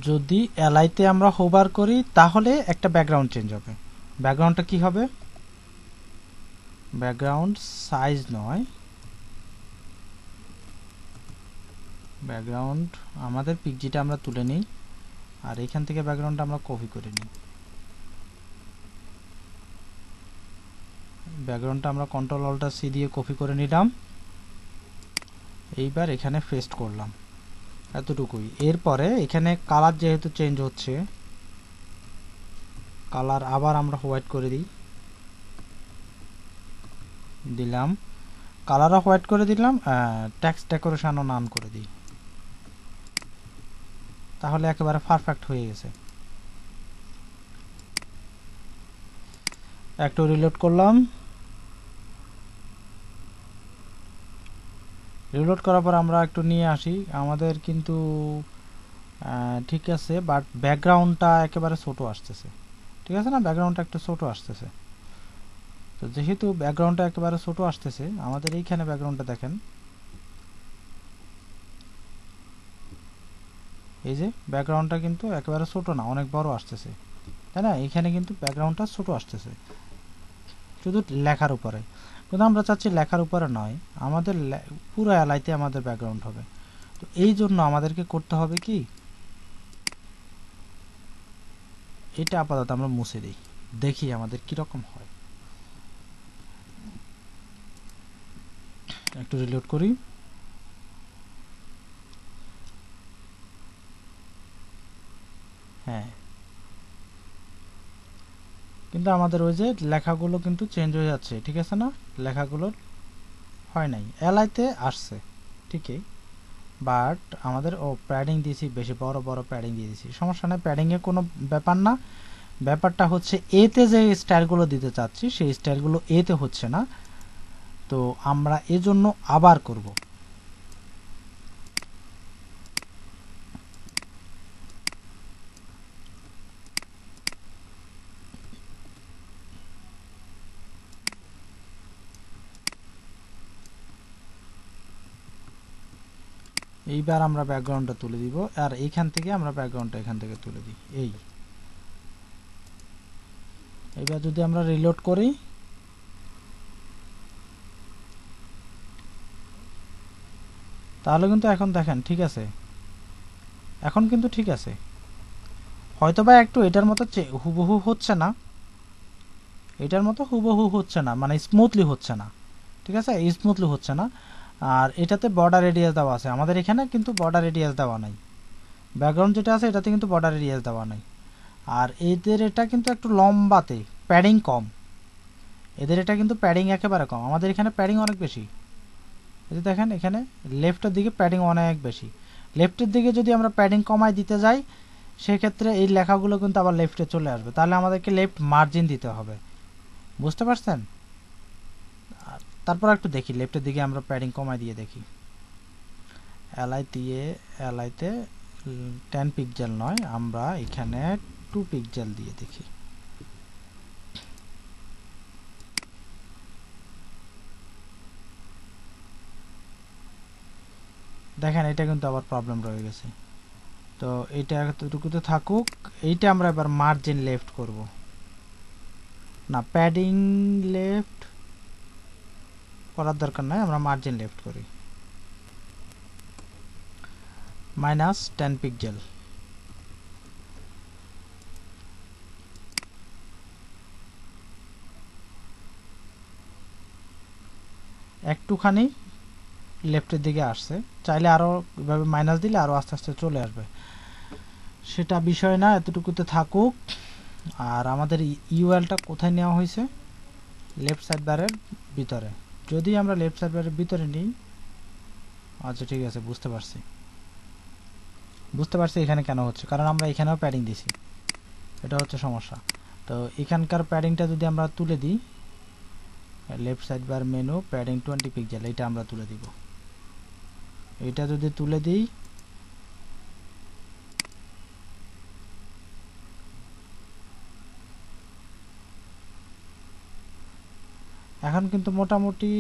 যদি এলআইতে আমরা হোভার করি তাহলে একটা ব্যাকগ্রাউন্ড চেঞ্জ হবে। ব্যাকগ্রাউন্ডটা কি হবে, ব্যাকগ্রাউন্ড সাইজ নয়, ব্যাকগ্রাউন্ড আমাদের পিকজিটা আমরা তুলে নিই আর এখান থেকে ব্যাকগ্রাউন্ডটা আমরা কপি করে নিই। ব্যাকগ্রাউন্ডটা আমরা কন্ট্রোল অল্টার সি দিয়ে কপি করে নিলাম, এইবার এখানে পেস্ট করলাম, এতটুকুই। এরপরে এখানে কালার যেহেতু চেঞ্জ হচ্ছে, কালার আবার আমরা হোয়াইট করে দিলাম, কালারও হোয়াইট করে দিলাম, টেক্সট ডেকোরেশনও নান করে দিই, তাহলে একেবারে পারফেক্ট হয়ে গেছে। একটু রিলোড করলাম, রিলোড করার পর আমরা একটু নিয়ে আসি, আমাদের কিন্তু ঠিক আছে, বাট ব্যাকগ্রাউন্ডটা একেবারে ছোট আসতেছে, ঠিক আছে না, ব্যাকগ্রাউন্ডটা একটু ছোট আসতেছে। তো যেহেতু ব্যাকগ্রাউন্ডটা একেবারে ছোট আসতেছে, আমাদের এইখানে ব্যাকগ্রাউন্ডটা দেখেন, এই যে ব্যাকগ্রাউন্ডটা কিন্তু একেবারে ছোট না, অনেক বড় আসতেছে, তাই না? এখানে কিন্তু ব্যাকগ্রাউন্ডটা ছোট আসতেছে শুধু লেখার উপরে, কিন্তু আমরা চাচ্ছি লেখার উপরে নয়, আমাদের পুরো এলআইতে আমাদের ব্যাকগ্রাউন্ড হবে। তো এই জন্য আমাদেরকে করতে হবে কি, এটা আপাতত আমরা মুছে দিই, দেখি আমাদের কিরকম হয়। একটু রিলোড করি, হ্যাঁ কিন্তু আমাদের ওই যে লেখাগুলো কিন্তু চেঞ্জ হয়ে যাচ্ছে, ঠিক আছে না, লেখাগুলো হয় নাই, এলআইতে আসছে ঠিকই, বাট আমাদের প্যাডিং দিয়েছি, বেশি বড় বড় প্যাডিং দিয়ে দিয়েছি, সমস্যা নেই, প্যাডিংয়ে কোনো ব্যাপার না। ব্যাপারটা হচ্ছে এতে যে স্টাইলগুলো দিতে চাচ্ছি সেই স্টাইলগুলো এতে হচ্ছে না, তো আমরা এজন্য আবার করব। এইবার আমরা ব্যাকগ্রাউন্ডটা তুলে দিব, আর এইখান থেকে আমরা ব্যাকগ্রাউন্ডটা এখান থেকে তুলে দিই। এইবার যদি আমরা রিলোড করি, তাহলে কিন্তু এখন দেখেন ঠিক আছে, এখন কিন্তু ঠিক আছে, হয়তোবা একটু এটার মতো হুবহু হচ্ছে না, এটার মতো হুবহু হচ্ছে না, মানে স্মুথলি হচ্ছে না, ঠিক আছে, স্মুথলি হচ্ছে না। আর এটাতে বর্ডার রেডিয়াস দেওয়া আছে, আমাদের এখানে কিন্তু বর্ডার রেডিয়াস দেওয়া নাই, ব্যাকগ্রাউন্ড যেটা আছে এটাতে কিন্তু বর্ডার রেডিয়াস দেওয়া নাই। আর এদের এটা কিন্তু একটু লম্বাতে, প্যাডিং কম, এদের এটা কিন্তু প্যাডিং একেবারে কম, আমাদের এখানে প্যাডিং অনেক বেশি। এই যে দেখেন এখানে লেফটের দিকে প্যাডিং অনেক বেশি, লেফটের দিকে যদি আমরা প্যাডিং কমাই দিতে যাই সেক্ষেত্রে এই লেখাগুলো কিন্তু আবার লেফটে চলে আসবে, তাহলে আমাদেরকে লেফট মার্জিন দিতে হবে, বুঝতে পারছেন? তারপর একটু দেখি লেফটের দিকে আমরা প্যাডিং কমাই দিয়ে দেখি, এলআইতে 10 পিক্সেল নয়, আমরা এখানে 2 পিক্সেল দিয়ে দেখি। দেখেন এটা কিন্তু আবার প্রবলেম রয়ে গেছে। তো এটা এতটুকুতে থাকুক। এইটা আমরা এবার মার্জিন লেফট করব না, প্যাডিং লেফট করার দরকার নাই, আমরা মার্জিন লেফট করি -10 পিক্সেল। একটুখানি লেফটের দিকে আসছে, চাইলে আরো এভাবে মাইনাস দিলে আরো আস্তে আস্তে চলে আসবে, সেটা বিষয় না, এতটুকুতে থাকুক। আর আমাদের ইউএলটা কোথায় নেওয়া হয়েছে? লেফট সাইড বারের ভিতরে। যদি আমরা লেফট সাইড বারের ভিতরে নিই, আচ্ছা ঠিক আছে, বুঝতে পারছি এখানে কেন হচ্ছে, কারণ আমরা এখানেও প্যাডিং দিছি, এটা হচ্ছে সমস্যা। তো এখানকার প্যাডিংটা যদি আমরা তুলে দিই, left side bar menu padding 20 pixel, এটা আমরা তুলে দিব। এটা যদি তুলে দিই, এখন কিন্তু মোটামুটি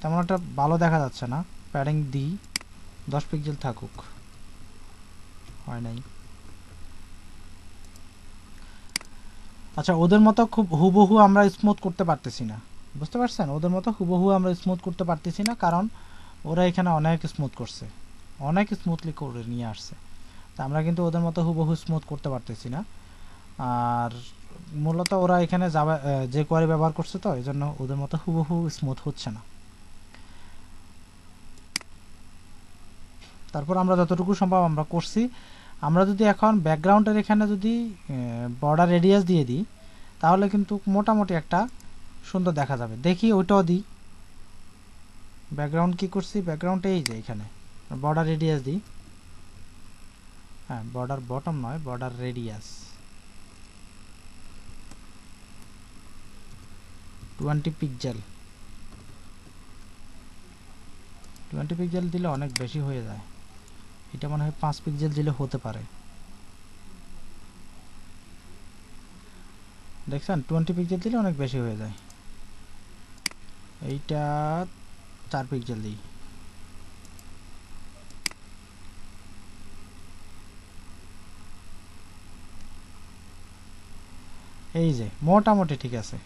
তেমন একটা ভালো দেখা যাচ্ছে না। প্যাডিং দিই, 10 পিক্সেল থাকুক, হয় নাই। আচ্ছা, ওদের মতো খুব হুবহু আমরা স্মুথ করতে পারতেছি না, বুঝতে পারছেন? ওদের মতো হুবহু আমরা স্মুথ করতে পারতেছি না, কারণ ওরা এখানে অনেক স্মুথ করছে, অনেক স্মুথলি করে নিয়ে আসছে। তা আমরা কিন্তু ওদের মতো হুবহু স্মুথ করতে পারতেছি না। আর মূলত ওরা এখানে যাবে যে কোয়ারি ব্যবহার করছে, তো এই জন্য ওদের মতো হুবহু স্মুথ হচ্ছে না। তারপর আমরা যতটুকু সম্ভব আমরা করছি। আমরা যদি এখন ব্যাকগ্রাউন্ডের এখানে যদি বর্ডার রেডিয়াস দিয়ে দিই, তাহলে কিন্তু মোটামুটি একটা সুন্দর দেখা যাবে। দেখি ওইটাও দিই। ব্যাকগ্রাউন্ড কি করছি? ব্যাকগ্রাউন্ড এই যে এখানে বর্ডার রেডিয়াস দিই। হ্যাঁ, বর্ডার বটম নয়, বর্ডার রেডিয়াস 20 পিক্সেল। 20 পিক্সেল দিলে অনেক বেশি হয়ে যায়, এটা মনে হয় 5 পিক্সেল দিলে হতে পারে। দেখছেন, 20 পিক্সেল দিলে অনেক বেশি হয়ে যায়। এইটা 4 পিক্সেল দিই। এই যে মোটামুটি ঠিক আছে।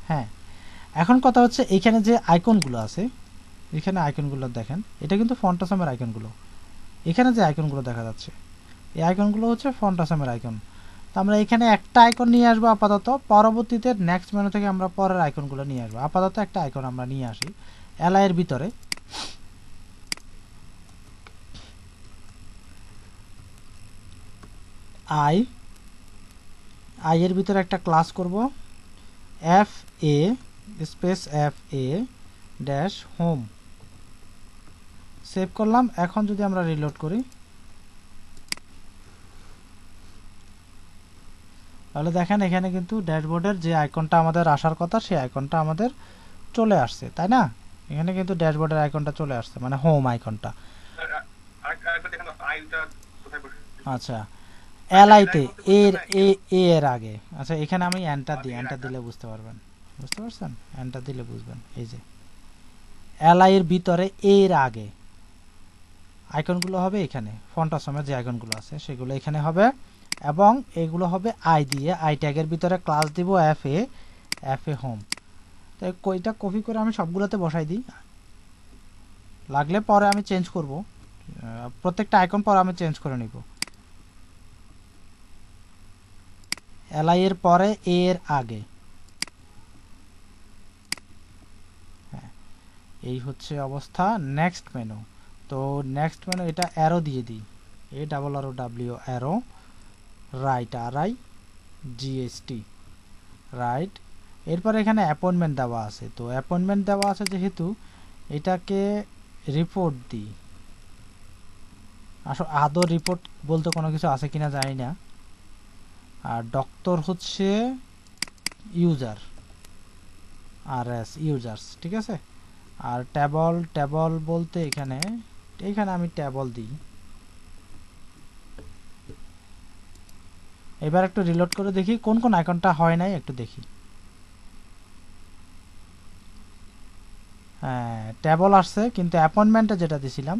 হ্যাঁ, এখন কথা হচ্ছে এইখানে যে আইকনগুলো আছে, এখানে আইকনগুলো দেখেন, এটা কিন্তু ফন্ট আসামের আইকনগুলো। এখানে যে আইকনগুলো দেখা যাচ্ছে, এই আইকনগুলো হচ্ছে ফন্ট আসামের আইকন। তো আমরা এখানে একটা আইকন নিয়ে আসবো আপাতত, পরবর্তীতে নেক্সট মেনু থেকে আমরা পরের আইকনগুলো নিয়ে আসবো। আপাতত একটা আইকন আমরা নিয়ে আসি এলআই এর ভিতরে। আই এর ভিতরে একটা ক্লাস করব, F A space F a dash home. Save করলাম। এখন যদি আমরা রিলোড করি, তাহলে দেখেন এখানে কিন্তু ড্যাশবোর্ডের যে আইকনটা আমাদের আসার কথা, সেই আইকনটা আমাদের চলে আসছে, তাই না? এখানে কিন্তু ড্যাশবোর্ডের আইকনটা চলে আসছে, মানে হোম আইকনটা। আচ্ছা, এলআইতে এর আগে, আচ্ছা এখানে আমি এন্টার দিই, এন্টার দিলে বুঝতে পারবেন, বুঝতে পারছেন? এন্টার দিলে বুঝবেন। এই যে এলআই এর ভিতরে এর আগে আইকনগুলো হবে এখানে, ফন্ট আসামের যে আইকনগুলো আছে সেগুলো এখানে হবে, এবং এগুলো হবে আই দিয়ে, আই ট্যাগের ভিতরে ক্লাস দিব এফ এ হোম। তো কইটা কপি করে আমি সবগুলোতে বসাই দিই, লাগলে পরে আমি চেঞ্জ করব, প্রত্যেকটা আইকন পরে আমি চেঞ্জ করে নিব। এলআই এর পরে এর আগে, হ্যাঁ এই হচ্ছে অবস্থা। নেক্সট মেনু, তো নেক্সট মেনু এটা অ্যারো দিয়ে দিই, A double R O W arrow, right আর আই জিএসটি রাইট। এরপর এখানে অ্যাপয়েন্টমেন্ট দেওয়া আছে, তো অ্যাপয়েন্টমেন্ট দেওয়া আছে যেহেতু এটাকে রিপোর্ট দিই। আসলে আদৌ রিপোর্ট বলতে কোনো কিছু আছে কিনা জানি না। আর ডক্টর হচ্ছে ইউজার, আর এস ইউজার্স, ঠিক আছে। আর ট্যাবল বলতে এখানে আমি ট্যাবল দিই, এবার একটু রিলোড করে দেখি কোন কোন আইকনটা হয় নাই, একটু দেখি। হ্যাঁ, ট্যাবল আসছে, কিন্তু অ্যাপয়েন্টমেন্টে যেটা দিছিলাম,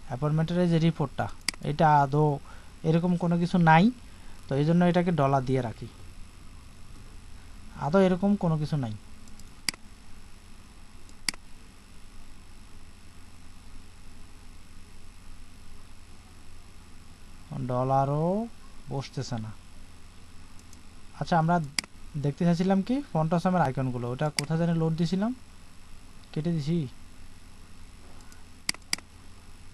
অ্যাপয়েন্টমেন্টের এই যে রিপোর্টটা, এটা আদৌ এরকম কোনো কিছু নাই। তো এই জন্য এটাকে ডলার দিয়ে রাখি, আদৌ এরকম কোনো কিছু নাই। ডলারও বসতেছে না। আচ্ছা, আমরা দেখতে চাইছিলাম কি ফন্ট আসামের আইকনগুলো, ওটা কোথা জানি লোড দিছিলাম, কেটে দিছি,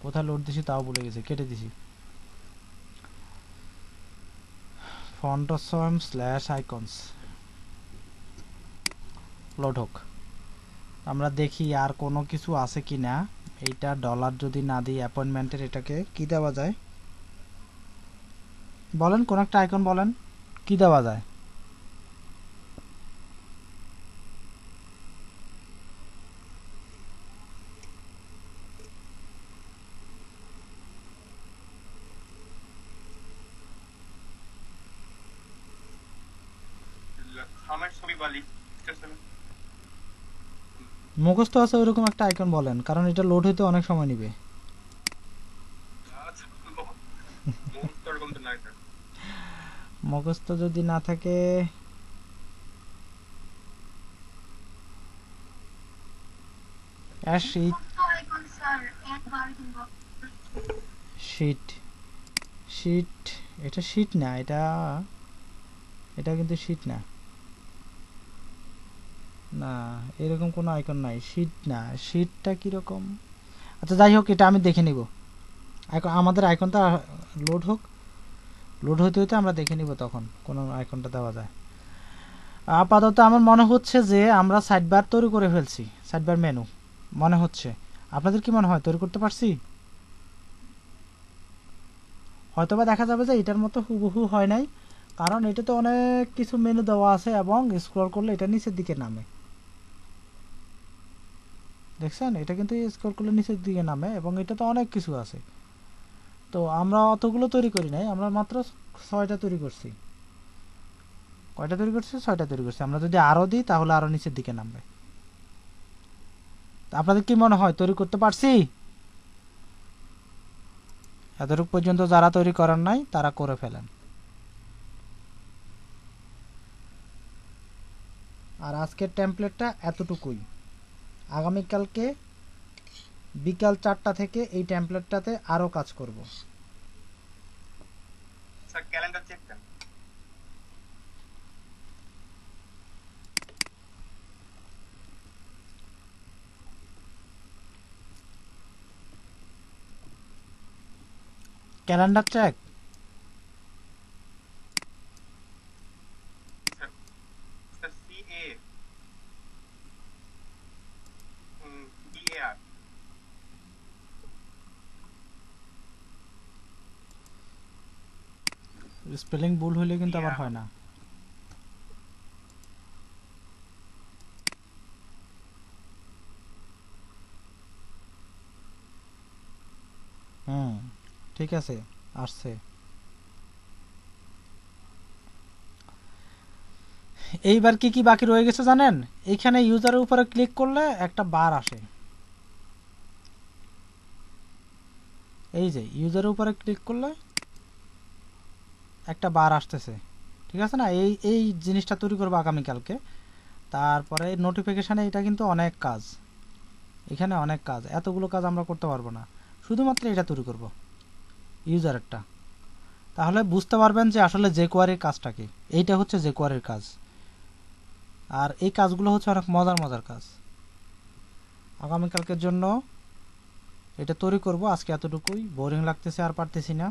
কোথায় লোড দিছি তাও ভুলে গেছি, কেটে দিছি। Font Assam slash icons load হোক। আমরা দেখি আর কোনো কিছু আছে কি না। এইটা ডলার যদি না দিই, অ্যাপয়েন্টমেন্টের এটাকে কি দেওয়া যায় বলেন, কোন একটা আইকন বলেন কি দেওয়া যায়। আমার ছবি বা লিস্ট আছে না? মুখস্থ আছে ওইরকম একটা আইকন বলেন, কারণ এটা লোড হইতে অনেক সময় নিবে। আচ্ছা, মুহূর্ত এরকম তো নাই স্যার। মুখস্থ যদি না থাকে, শীট শীট শীট, এটা শীট না, এটা এটা কিন্তু শীট না, না এরকম কোনো আইকন নাই, শীট না, শীটটা কিরকম। আচ্ছা যাই হোক, এটা আমি দেখে নিব, আমাদের আইকনটা লোড হোক, লোড হইতে হইতে আমরা দেখে নিব তখন কোন আইকনটা দেওয়া যায়। আপাতত আমার মনে হচ্ছে যে আমরা সাইডবার তৈরি করে ফেলছি, সাইডবার মেনু মনে হচ্ছে। আপনাদের কি মনে হয় তৈরি করতে পারছি? হয়তোবা দেখা যাবে যে এটার মতো হুবহু হয় নাই, কারণ এটাতে অনেক কিছু মেনু দেওয়া আছে এবং স্ক্রল করলে এটা নিচের দিকে নামে। দেখছেন, এটা কিন্তু স্ক্রল করলে নিচের দিকে নামে এবং এটা তো অনেক কিছু আছে। তো আমরা অতগুলো তৈরি করি নাই, আমরা মাত্র 6টা তৈরি করছি। কয়টা তৈরি করছি? 6টা তৈরি করছি। আমরা যদি আরো দিই তাহলে আরো নিচের দিকে নামবে। আপনাদের কি মনে হয় তৈরি করতে পারছি? এতটুকু পর্যন্ত যারা তৈরি করার নাই তারা করে ফেলেন। আর আজকের টেমপ্লেটটা এতটুকুই। আগামীকালকে বিকাল 4টা থেকে এই টেমপ্লেটটাতে আরো কাজ করব। স্যার ক্যালেন্ডার চেক দেন। Calendar check, sir sir C A B A R spelling ভুল হইলে কিন্তু আবার হয় না। ঠিক আছে, আসছে। এইবার কি কি বাকি রয়ে গেছে জানেন? এইখানে ইউজারের উপরে ক্লিক করলে একটা বার আসে, এই যে ইউজারের উপরে ক্লিক করলে একটা বার আসতেছে, ঠিক আছে না? এই এই জিনিসটা তৈরি করবো আগামীকালকে। তারপরে নোটিফিকেশানে এটা কিন্তু অনেক কাজ, এখানে অনেক কাজ, এতগুলো কাজ আমরা করতে পারবো না, শুধুমাত্র এটা তৈরি করব ইউজারেরটা। তাহলে বুঝতে পারবেন যে আসলে যে কোয়ারির কাজটা কি। এইটা হচ্ছে যে কোয়ারির কাজ, আর এই কাজগুলো হচ্ছে অনেক মজার মজার কাজ। আগামীকালকের জন্য এটা তৈরি করব, আজকে এতটুকুই, বোরিং লাগতেছে আর পারতেছি না।